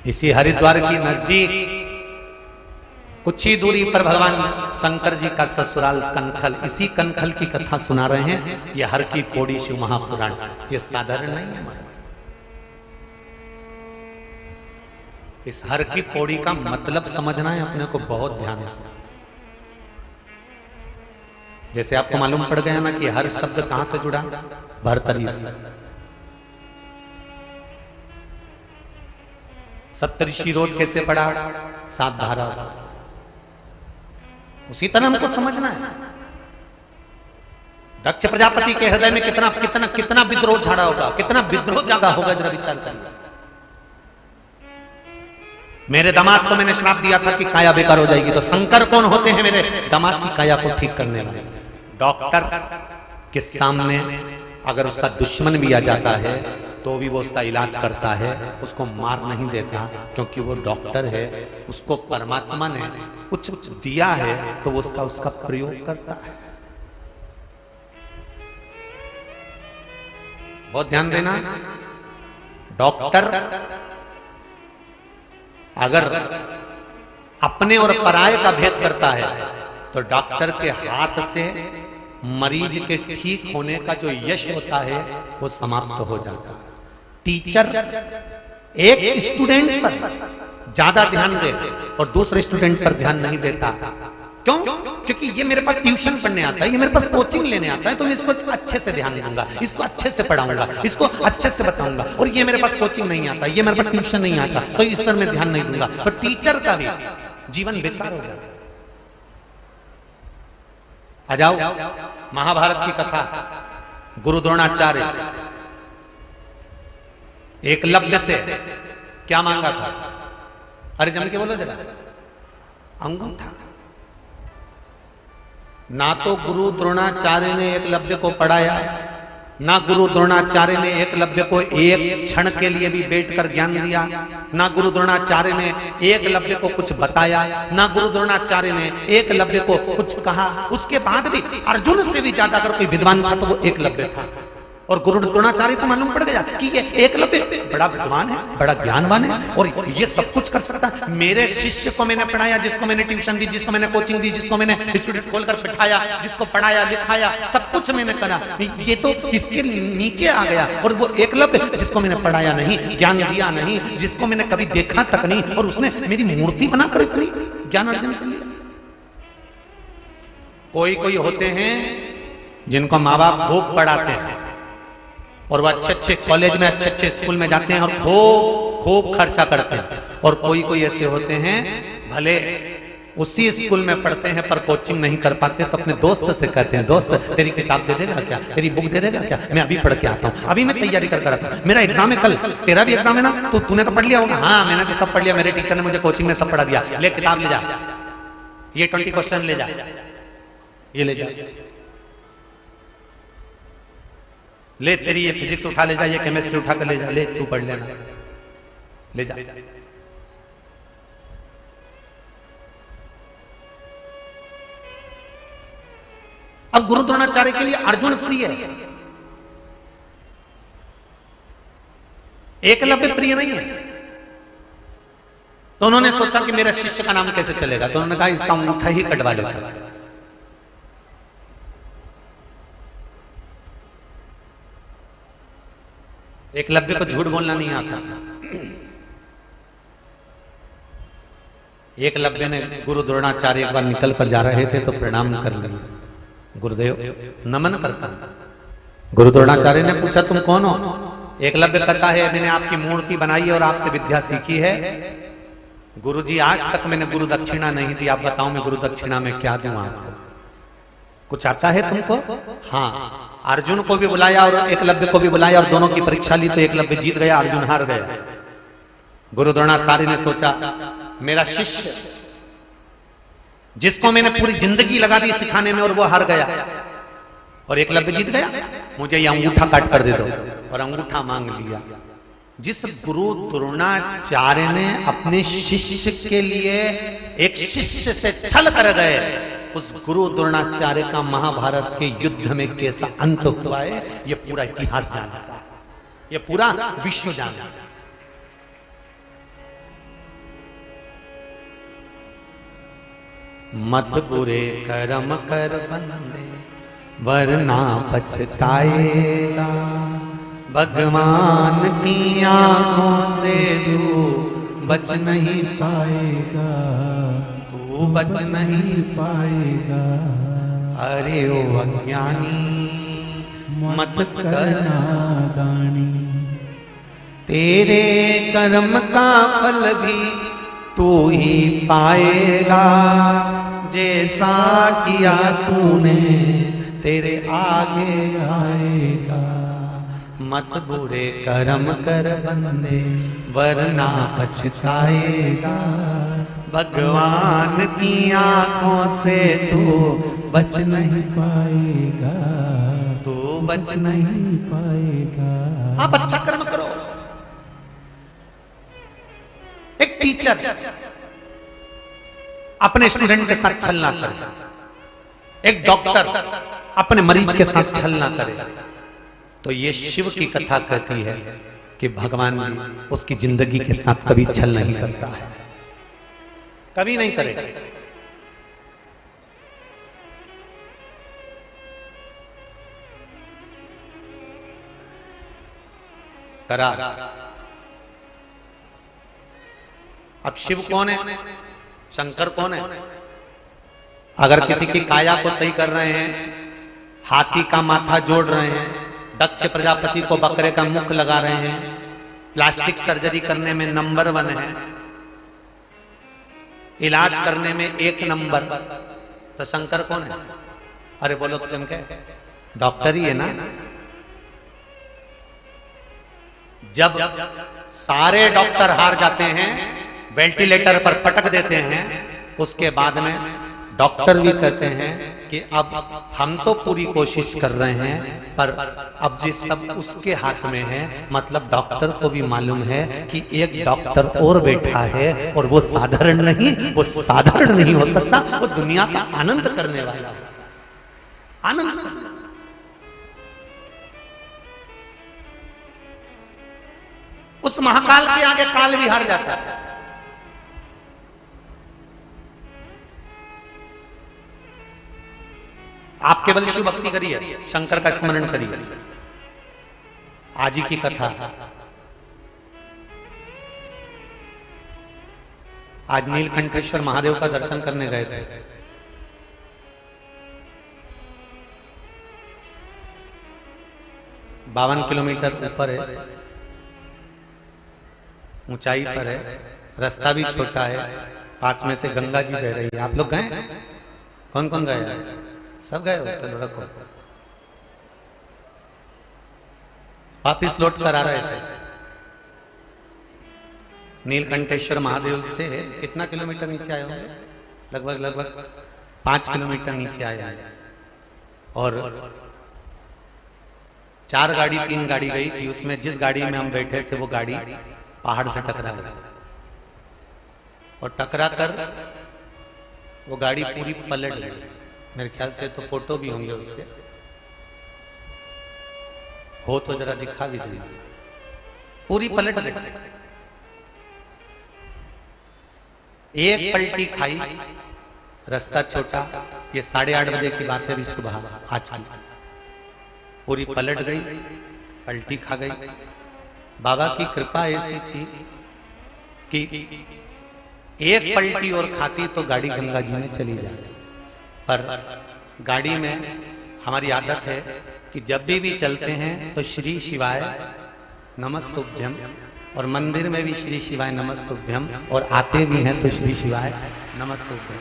इसी हरिद्वार की नजदीक कुछ ही दूरी पर भगवान शंकर जी का ससुराल कनखल, इसी कनखल की कथा सुना रहे हैं। ये हर की पौड़ी शिव महापुराण, ये साधारण नहीं है हमारे। इस हर की पौड़ी का मतलब समझना है अपने को बहुत ध्यान से। जैसे आपको मालूम पड़ गया ना कि हर शब्द कहां से जुड़ा, भरतरी से। सप्तऋषि रोध कैसे पड़ा, सात धारा से। उसी तरह हमको समझना है। दक्ष प्रजापति के हृदय में कितना कितना कितना विद्रोह झाड़ा होगा, कितना विद्रोह जागा होगा, जरा विचार करिए। मेरे दामाद को मैंने श्राप दिया था कि काया बेकार हो जाएगी, तो शंकर कौन होते हैं मेरे दामाद की काया को ठीक करने वाले? डॉक्टर के सामने अगर उसका दुश्मन भी आ जाता है तो भी वो उसका इलाज करता है, उसको मार नहीं देता, क्योंकि वो डॉक्टर है। उसको परमात्मा ने कुछ दिया है तो वो उसका प्रयोग करता है। बहुत ध्यान देना, डॉक्टर अगर अपने और पराये का भेद करता है तो डॉक्टर के हाथ से मरीज के ठीक होने का जो यश होता है वो समाप्त हो जाता है। टीचर एक स्टूडेंट पर ज्यादा ध्यान दे और दूसरे स्टूडेंट पर ध्यान नहीं देता। क्यों? क्योंकि ये मेरे पास ट्यूशन पढ़ने आता है, ये मेरे पास कोचिंग लेने आता है, तो मैं इसको अच्छे से ध्यान दूंगा, इसको अच्छे से पढ़ाऊंगा, इसको अच्छे से बताऊंगा। और ये मेरे पास कोचिंग नहीं आता, ये मेरे पास ट्यूशन नहीं आता, तो इस पर मैं ध्यान नहीं दूंगा। तो टीचर का भी जीवन बेकार हो जाता है। आ जाओ महाभारत की कथा। गुरु द्रोणाचार्य एकलव्य से क्या मांगा था? अरे जम के बोलो जरा। अंगूठा। ना तो गुरु द्रोणाचार्य ने एकलव्य को पढ़ाया, ना गुरु द्रोणाचार्य ने एकलव्य को एक क्षण के लिए भी बैठकर ज्ञान दिया, ना गुरु द्रोणाचार्य ने एकलव्य को कुछ बताया, ना गुरु द्रोणाचार्य ने एकलव्य को कुछ कहा। उसके बाद भी अर्जुन से भी ज्यादा अगर कोई विद्वान था तो वो एकलव्य था। और गुरु द्रोणाचार्य को मालूम पड़ गया कि ये एकलव्य बड़ा विद्वान है, बड़ा ज्ञानवान है और ये सब कुछ कर सकता है। मेरे शिष्य को मैंने पढ़ाया, जिसको मैंने ट्यूशन दी, जिसको मैंने कोचिंग दी, जिसको मैंने स्टूडेंट खोलकर बिठाया, जिसको पढ़ाया लिखाया, सब कुछ मैंने करा, ये तो इसके नीचे आ गया। और वो एकलव्य जिसको मैंने पढ़ाया नहीं, ज्ञान दिया नहीं, जिसको मैंने कभी देखा तक नहीं, और उसने मेरी मूर्ति बनाकर इतनी ज्ञान अर्जन कर लिया। कोई कोई होते हैं जिनको माँ बाप खूब पढ़ाते हैं और वो अच्छे अच्छे कॉलेज में, अच्छे अच्छे स्कूल में जाते हैं और खूब खर्चा करते हैं। और कोई कोई ऐसे होते हैं भले उसी स्कूल में पढ़ते हैं पर कोचिंग नहीं कर पाते, तो अपने दोस्त से कहते हैं, दोस्त तेरी किताब दे देगा क्या, तेरी बुक दे देगा क्या, मैं अभी पढ़ के आता हूँ, अभी मैं तैयारी कर रहा था, मेरा एग्जाम है कल, तेरा भी एग्जाम है ना, तो तूने तो पढ़ लिया होगा। हाँ मैंने तो सब पढ़ लिया, मेरे टीचर ने मुझे कोचिंग में सब पढ़ा दिया, ले किताब ले जा, ये 20 क्वेश्चन ले जा, ये ले जा, ले तेरी ये फिजिक्स उठा ले जा, ये केमिस्ट्री उठा कर ले जा, ले तू पढ़ लेना, ले जा। अब गुरु द्रोणाचार्य के लिए अर्जुन प्रिय है, एकलव्य प्रिय नहीं है। तो उन्होंने सोचा कि मेरे शिष्य का नाम कैसे चलेगा, तो उन्होंने कहा इसका अंगूठा ही कटवा लेता। एकलव्य को झूठ बोलना नहीं आता था। एकलव्य ने गुरु द्रोणाचार्य एक बार निकल कर जा रहे थे तो प्रणाम कर लिया, गुरुदेव नमन करता। गुरु द्रोणाचार्य ने पूछा तुम कौन हो? एकलव्य कहता है मैंने आपकी मूर्ति बनाई और आपसे विद्या सीखी है। गुरुजी आज तक मैंने गुरु दक्षिणा नहीं दी, आप बताओ मैं गुरु दक्षिणा में क्या दूं आपको? कुछ आता है तुमको? हाँ। अर्जुन को भी बुलाया और एकलव्य को भी बुलाया और दोनों की परीक्षा ली, तो एकलव्य जीत गया, अर्जुन हार गया। गुरु द्रोणाचार्य ने सोचा मेरा शिष्य जिसको मैंने पूरी जिंदगी लगा दी सिखाने में और वो हार गया और एकलव्य जीत गया, मुझे ये अंगूठा काट कर दे दो। और अंगूठा मांग लिया। जिस गुरु द्रोणाचार्य ने अपने शिष्य के लिए एक शिष्य से छल कर गए, उस गुरु द्रोणाचार्य का महाभारत के युद्ध में कैसा अंत हुआ है ये पूरा इतिहास जानता है, ये पूरा विश्व जानता है। मत बुरे कर्म कर बंदे वरना पछताएगा। भगवान की आंखों से तू बच नहीं पाएगा, तू बच नहीं पाएगा। अरे ओ अज्ञानी मत कर नादानी, तेरे कर्म का फल भी तू ही पाएगा। जैसा किया तूने तेरे आगे आएगा। मत बुरे कर्म कर बंदे वरना पछताएगा। भगवान की आंखों से तू बच नहीं पाएगा, तू बच नहीं पाएगा। आप अच्छा कर्म करो। एक टीचर अपने स्टूडेंट के साथ छल ना करे, एक डॉक्टर अपने मरीज के साथ छल ना करे, तो ये शिव की कथा कहती है कि भगवान भी उसकी जिंदगी के साथ कभी छल नहीं करता है, कभी नहीं करेगा। करा। अब शिव कौन है, शंकर कौन है? अगर किसी की काया को सही कर रहे हैं, हाथी का माथा जोड़ रहे हैं, दक्ष प्रजापति को बकरे का मुख लगा रहे हैं, प्लास्टिक सर्जरी करने में नंबर 1 है, इलाज करने में 1 नंबर, तो शंकर कौन है? अरे बोलो तो तुम क्या, डॉक्टर ही है ना। जब सारे डॉक्टर हार जाते हैं, वेंटिलेटर पर पटक देते हैं, उसके बाद में डॉक्टर भी कहते हैं कि अब हम तो पूरी कोशिश कर रहे हैं, पर अब ये सब उसके हाथ में है। मतलब डॉक्टर को भी मालूम है कि एक डॉक्टर और बैठा है और वो साधारण नहीं, वो साधारण नहीं हो सकता, वो दुनिया का आनंद करने वाला है, आनंद करने वाला। उस महाकाल के आगे काल भी हार जाता है। आप केवल शिव भक्ति करिए, शंकर का स्मरण करिए। आज ही की कथा, आज नीलकंठेश्वर महादेव का दर्शन करने गए थे। बावन किलोमीटर ऊपर है, ऊंचाई पर है, रास्ता भी छोटा है, पास में से गंगा जी बह रही है। आप लोग गए? कौन कौन गए हैं? सब गए हो? चलो रखो। वापिस लौट कर आ रहे थे। नीलकंठेश्वर महादेव से कितना किलोमीटर नीचे आए होंगे? लगभग 5 किलोमीटर नीचे आए हैं। और 4 गाड़ी 3 गाड़ी गई थी, उसमें जिस गाड़ी में हम बैठे थे वो गाड़ी पहाड़ से टकरा गई, और टकरा कर वो गाड़ी पूरी पलट गई। मेरे ख्याल से तो फोटो भी होंगे उसके, हो तो जरा दिखा भी देना। पूरी पलट गई, एक पलटी खाई, रास्ता छोटा, ये 8:30 बजे की बात है, अभी सुबह आज की। पूरी पलट गई, पलटी खा गई। बाबा की कृपा ऐसी थी कि एक पलटी और खाती तो गाड़ी गंगा जी में चली जाती। पर गाड़ी में हमारी आदत है कि जब भी चलते हैं तो श्री शिवाय नमस्तुभ्यम, और मंदिर में भी श्री शिवाय नमस्तुभ्यम, और आते भी हैं तो श्री शिवाय नमस्तुभ्यम।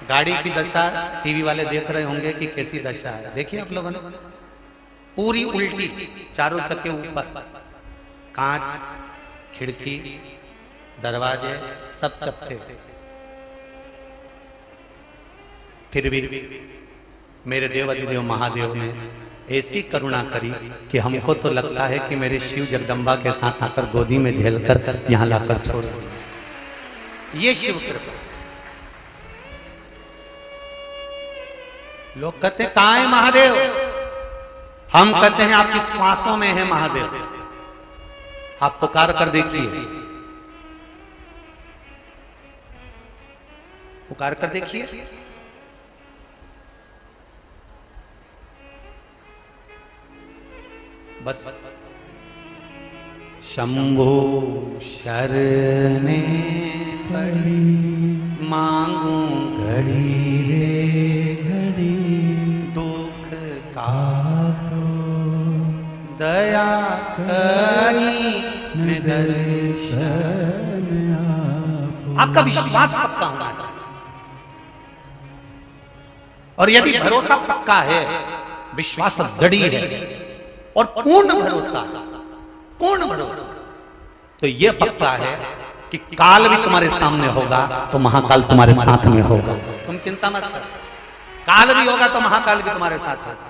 गाड़ी की दशा टीवी वाले देख रहे होंगे कि कैसी दशा है। देखिए आप लोगों ने, पूरी उल्टी, चारों चक्के ऊपर, कांच, खिड़की, दरवाजे सब चपटे। फिर भी मेरे देवाधिदेव महादेव ने ऐसी करुणा करी कि हमको तो लगता है कि मेरे शिव जगदम्बा के साथ आकर गोदी में झेलकर यहां लाकर छोड़ दिया। ये शिव कृपा। लोग कहते कहां है महादेव? हम कहते हैं आपकी श्वासों में है महादेव। आप पुकार कर देखिए, पुकार कर देखिए। बस शंभो शरणे पड़ी मांगू घड़ी रे घड़ी दुख का आपको दया करी दर्शन आपको। आपका विश्वास पक्का होना चाहिए। और यदि भरोसा पक्का है, विश्वास दृढ़ है और पूर्ण भरोसा, तो यह पक्का है कि काल भी तुम्हारे सामने होगा तो महाकाल तुम्हारे साथ में होगा। तुम चिंता मत कर, काल भी होगा तो महाकाल भी तुम्हारे साथ होगा।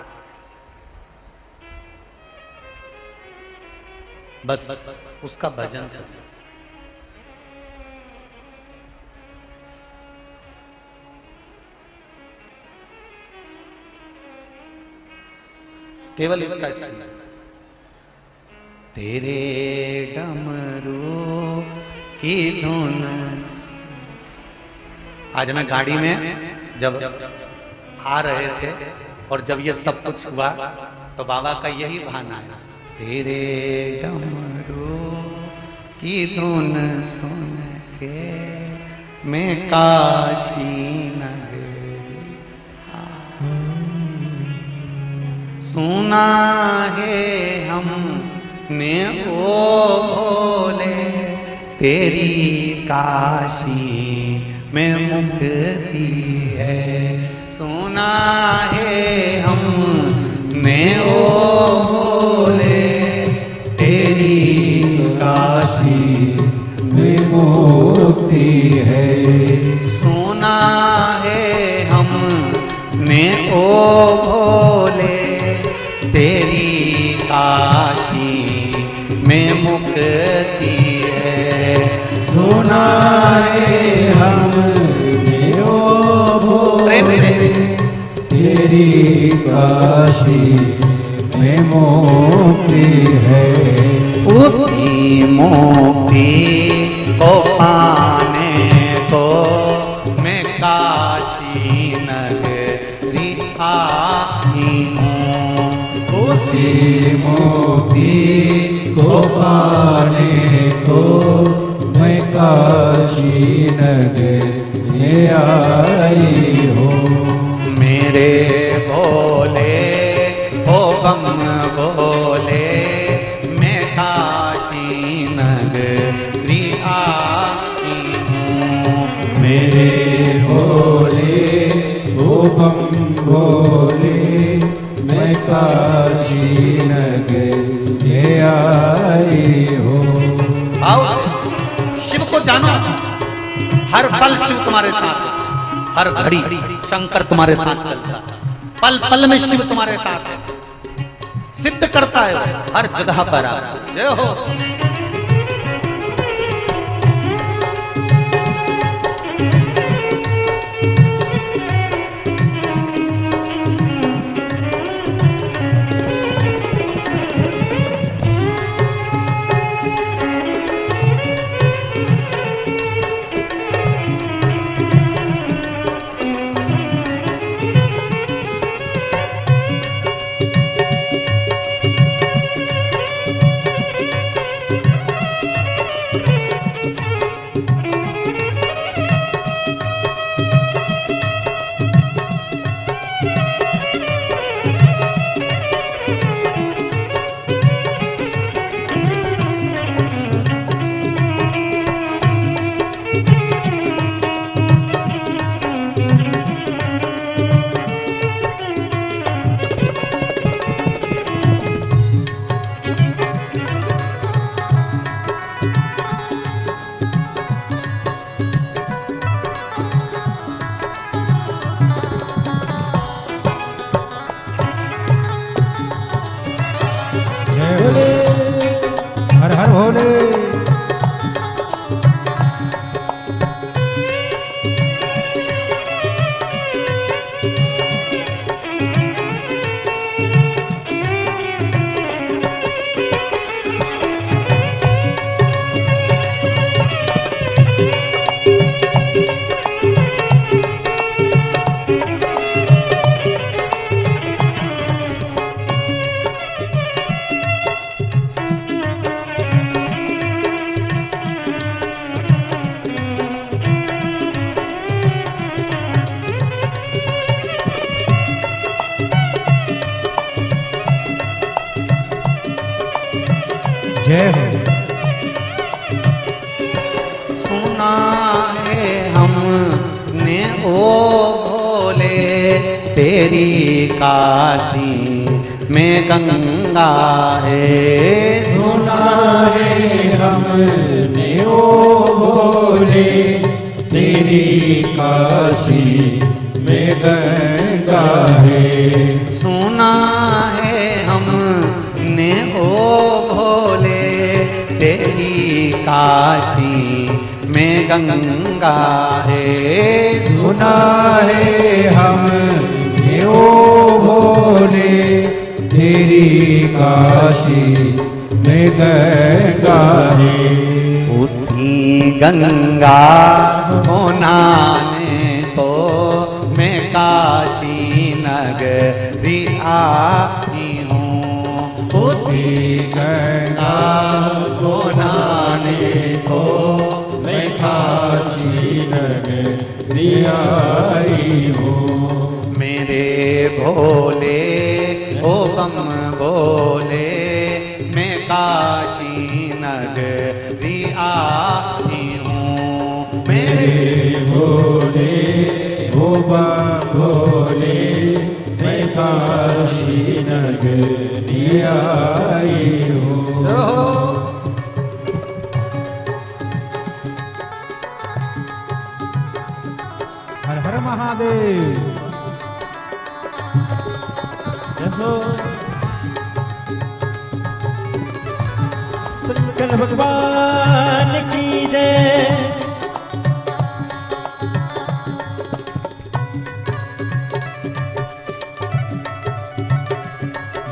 बस उसका भजन करो। केवल इसका स्मरण। तेरे डमरू की धुन। आज मैं गाड़ी में जब आ रहे थे और जब ये सब कुछ हुआ तो बाबा का यही भान आया, तेरे डमरू की धुन सुन के मैं काशी नगरी सुना है हमने ओ भोले, तेरी काशी में मुक्ति है। सुना है हमने ओ भोले, तेरी काशी में मुक्ति है। सुना है हमने ओ भोले, तेरी काशी में मुक्ति है। सुना है हमने ओ भोले, तेरी काशी में मुक्ति है। उसी मुक्ति को पाने को मैं काशी नगरी आई हूँ। उसी मुक्ति को पाने को मैं काशी नगरी आई हूँ। मेरे भोले ओ बम भोले, मैं काशी नगरी आई हूँ। मेरे भोले ओ बम भोले, मैं काशी नगरी आई हूँ। आओ शिव को जानो, हर पल शिव तुम्हारे साथ है, हर घड़ी शंकर तुम्हारे साथ चलता है, पल पल में शिव तुम्हारे साथ है, सिद्ध करता है हर जगह पर। जय हो। हर हर भोले। जय हो। सुना है हमने ओ भोले तेरी काशी में गंगा है। सुना है हमने ओ भोले तेरी काशी में गंगा है। सुना है हमने ओ भोले तेरी काशी में गंगा है। सुना है हमने ओ भोले तेरी काशी में गंगा है। उसी गंगा को नहाने को मैं काशी नगरी आई हूँ। उसी गंगा को नहाने को मैं काशी नगरी आई हूँ। मेरे भोले ओ बम भोले मैं काशी नगरी आई हूँ। मेरे भोले ओ बम भोले मैं काशी नगरी आई हूँ। हर हर महादेव। शंकर भगवान की जय।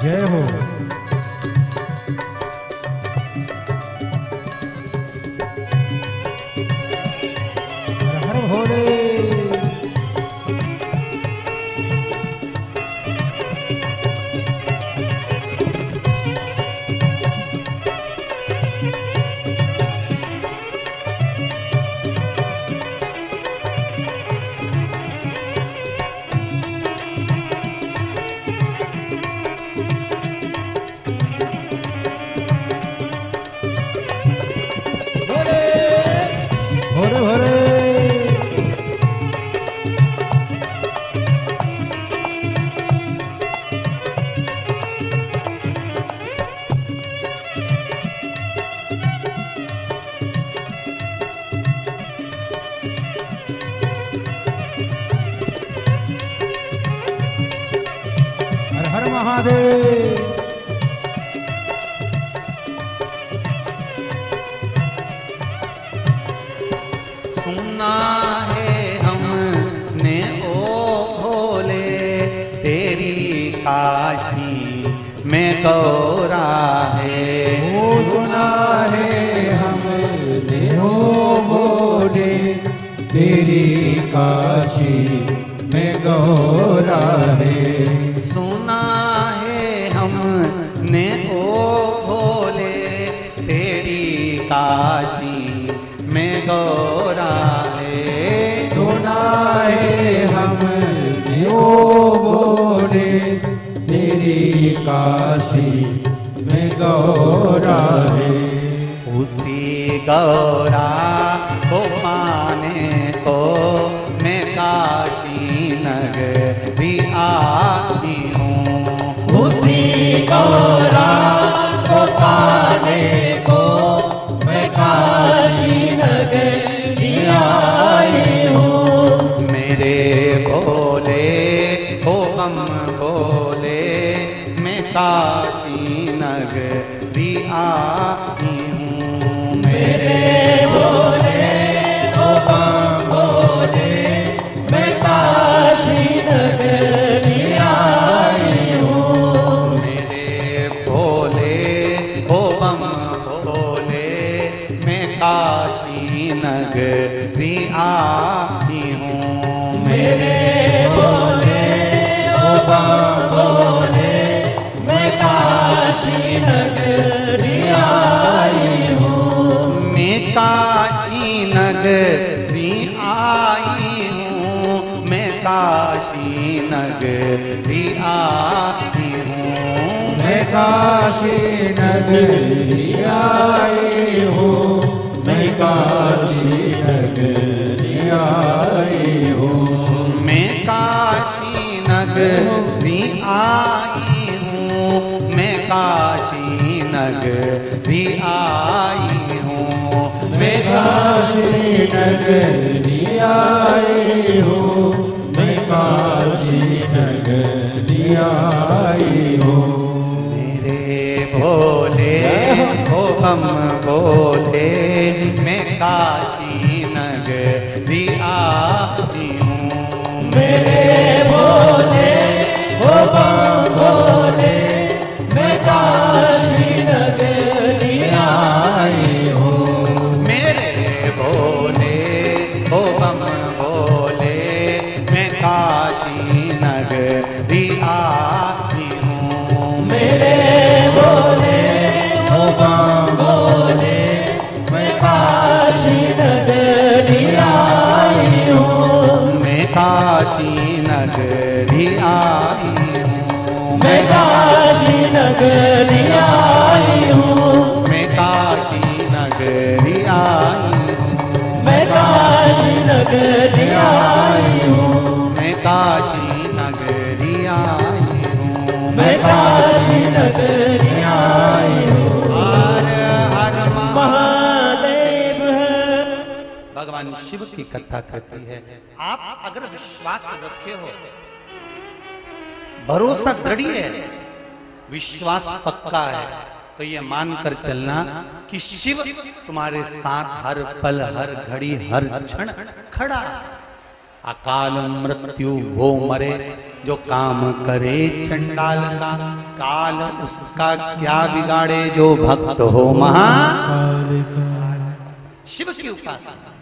जय हो। हर हर भोले। भोरे भोरे। हर हर महादेव। सुना है हमने ओ भोले तेरी काशी में गौरा है। ओ सुना है हमने ओ भोले तेरी काशी में गौरा है। सुना है हमने ओ भोले तेरी काशी में गौरा है। सुना है हमने ओ भोले तेरी काशी में गौरा है। उसी गौरा को पाने को मैं काशी नगरी आई हूँ। उसी गौरा को पाने को मैं काशी नगरी आई हूँ। मेरे भोले ओ बम भोले मैं काशी नगरी आई हूँ। मेरे भोले ओ बम भोले मैं काशी नगरी आई हूँ। मेरे भोले ओ बम भोले मैं काशी नगरी आई हूँ। मेरे भोले ओ बम भोले मैं काशी नगरी आई हूँ। मैं काशी नगरी आई हूँ। मैं काशी नगरी आई हूँ। मैं काशी नगरी काशी नगरी आई हूँ, मैं काशी नगरी आई हूँ, मैं काशी नगरी आई हूँ। मेरे भोले ओ हम बोले, मैं काशी नगरी आई हूँ। मेरे भोले ओ बम भोले, मैं काशी नगरी आई हूँ। मेरे भोले ओ बम भोले, मैं काशी नगरी आई हूँ। मेरे भोले ओ बम भोले, मैं काशी नगरी आई हूँ। मैं काशी नगरी आई हूँ। मैं काशी नगरी आई हूँ। मैं काशी नगरी आई हूँ। मैं काशी नगरी आई हूँ। मैं काशी नगरी आई हूँ। मैं काशी नगरी आई हूँ। हर हर महादेव है। भगवान शिव की कथा कहती है, आप अगर विश्वास रखे हो, भरोसा दृढ़ है, विश्वास पक्का है, तो ये मानकर चलना कि शिव तुम्हारे साथ हर पल हर घड़ी हर क्षण खड़ा है। अकाल मृत्यु वो मरे जो काम करे चंडाल का, काल उसका क्या बिगाड़े जो भक्त हो महा। शिव की उपासना,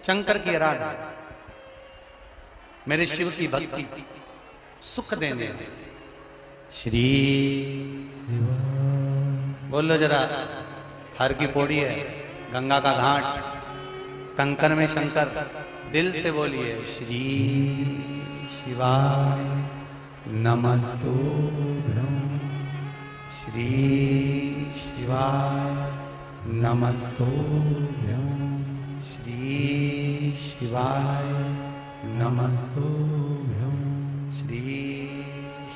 शंकर की आराधना, मेरे शिव की भक्ति सुख देने वाली। श्री बोलो जरा, हर की पौड़ी है, गंगा का घाट, कंकन में शंकर, दिल से बोलिए श्री शिवाय नमस्तुभ्यं, श्री शिवाय नमस्तुभ्यं, श्री शिवाय नमस्तुभ्यं, श्री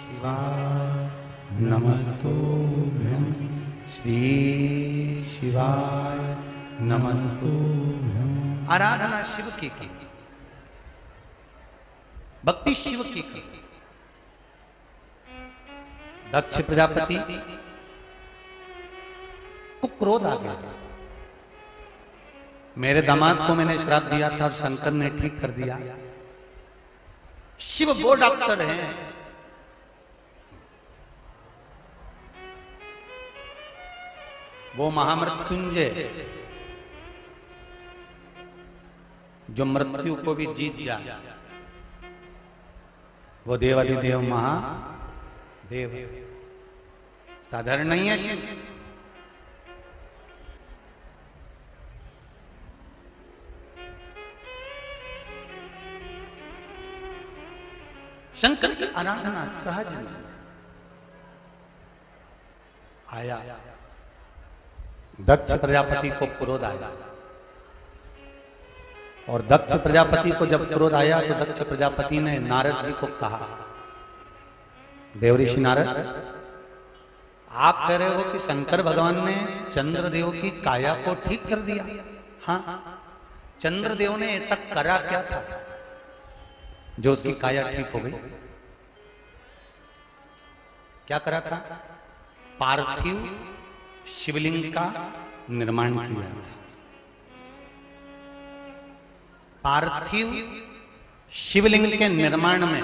शिवाय नमस्तुभ्यं, श्री शिवाय नमस्तुभ्यं। आराधना शिव की भक्ति शिव की। दक्ष प्रजापति को क्रोध आ गया, मेरे दामाद को मैंने श्राप दिया था और शंकर ने ठीक कर दिया। शिव वो डॉक्टर हैं, वो महामृत्युंजय जो मृत्यु को भी जीत जाए, वो देवाधिदेव महादेव, साधारण नहीं है शिव। शंकर की आराधना सहज नहीं। आया दक्ष प्रजापति को क्रोध आया, और दक्ष प्रजापति को जब क्रोध आया तो दक्ष प्रजापति ने नारद जी को कहा, देवऋषि नारद, आप कह रहे हो कि शंकर भगवान ने चंद्रदेव की काया को ठीक कर दिया। हाँ, चंद्रदेव ने ऐसा करा क्या था जो उसकी काया ठीक हो गई? क्या करा था? पार्थिव शिवलिंग का निर्माण किया था। पार्थिव शिवलिंग के निर्माण में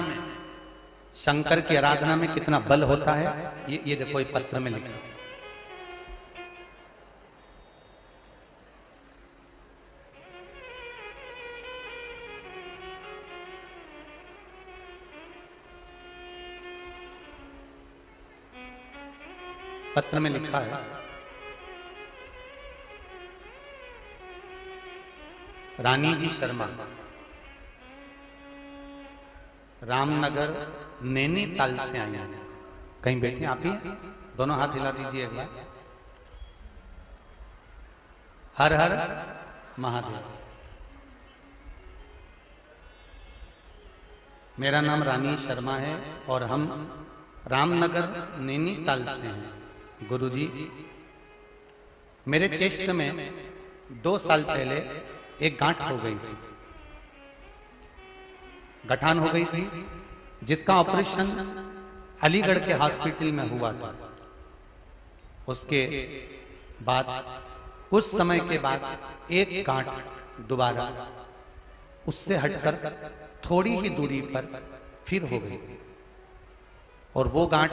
शंकर की आराधना में कितना बल होता है, ये देखो, ये पत्र में लिखा। पत्र में लिखा है, रानी जी शर्मा, रामनगर नैनीताल से आई हैं। कहीं बैठे आप ही? दोनों हाथ हिला दीजिए एक बार। हर हर महादेव। मेरा नाम रानी शर्मा है और हम रामनगर नैनीताल से हैं। गुरुजी, मेरे चेस्ट में 2 साल पहले एक गांठ हो गई थी, गठान हो गई थी, जिसका ऑपरेशन अलीगढ़ के हॉस्पिटल में हुआ था। उसके बाद कुछ समय के बाद एक गांठ दोबारा उससे हटकर थोड़ी ही दूरी पर फिर हो गई, और वो गांठ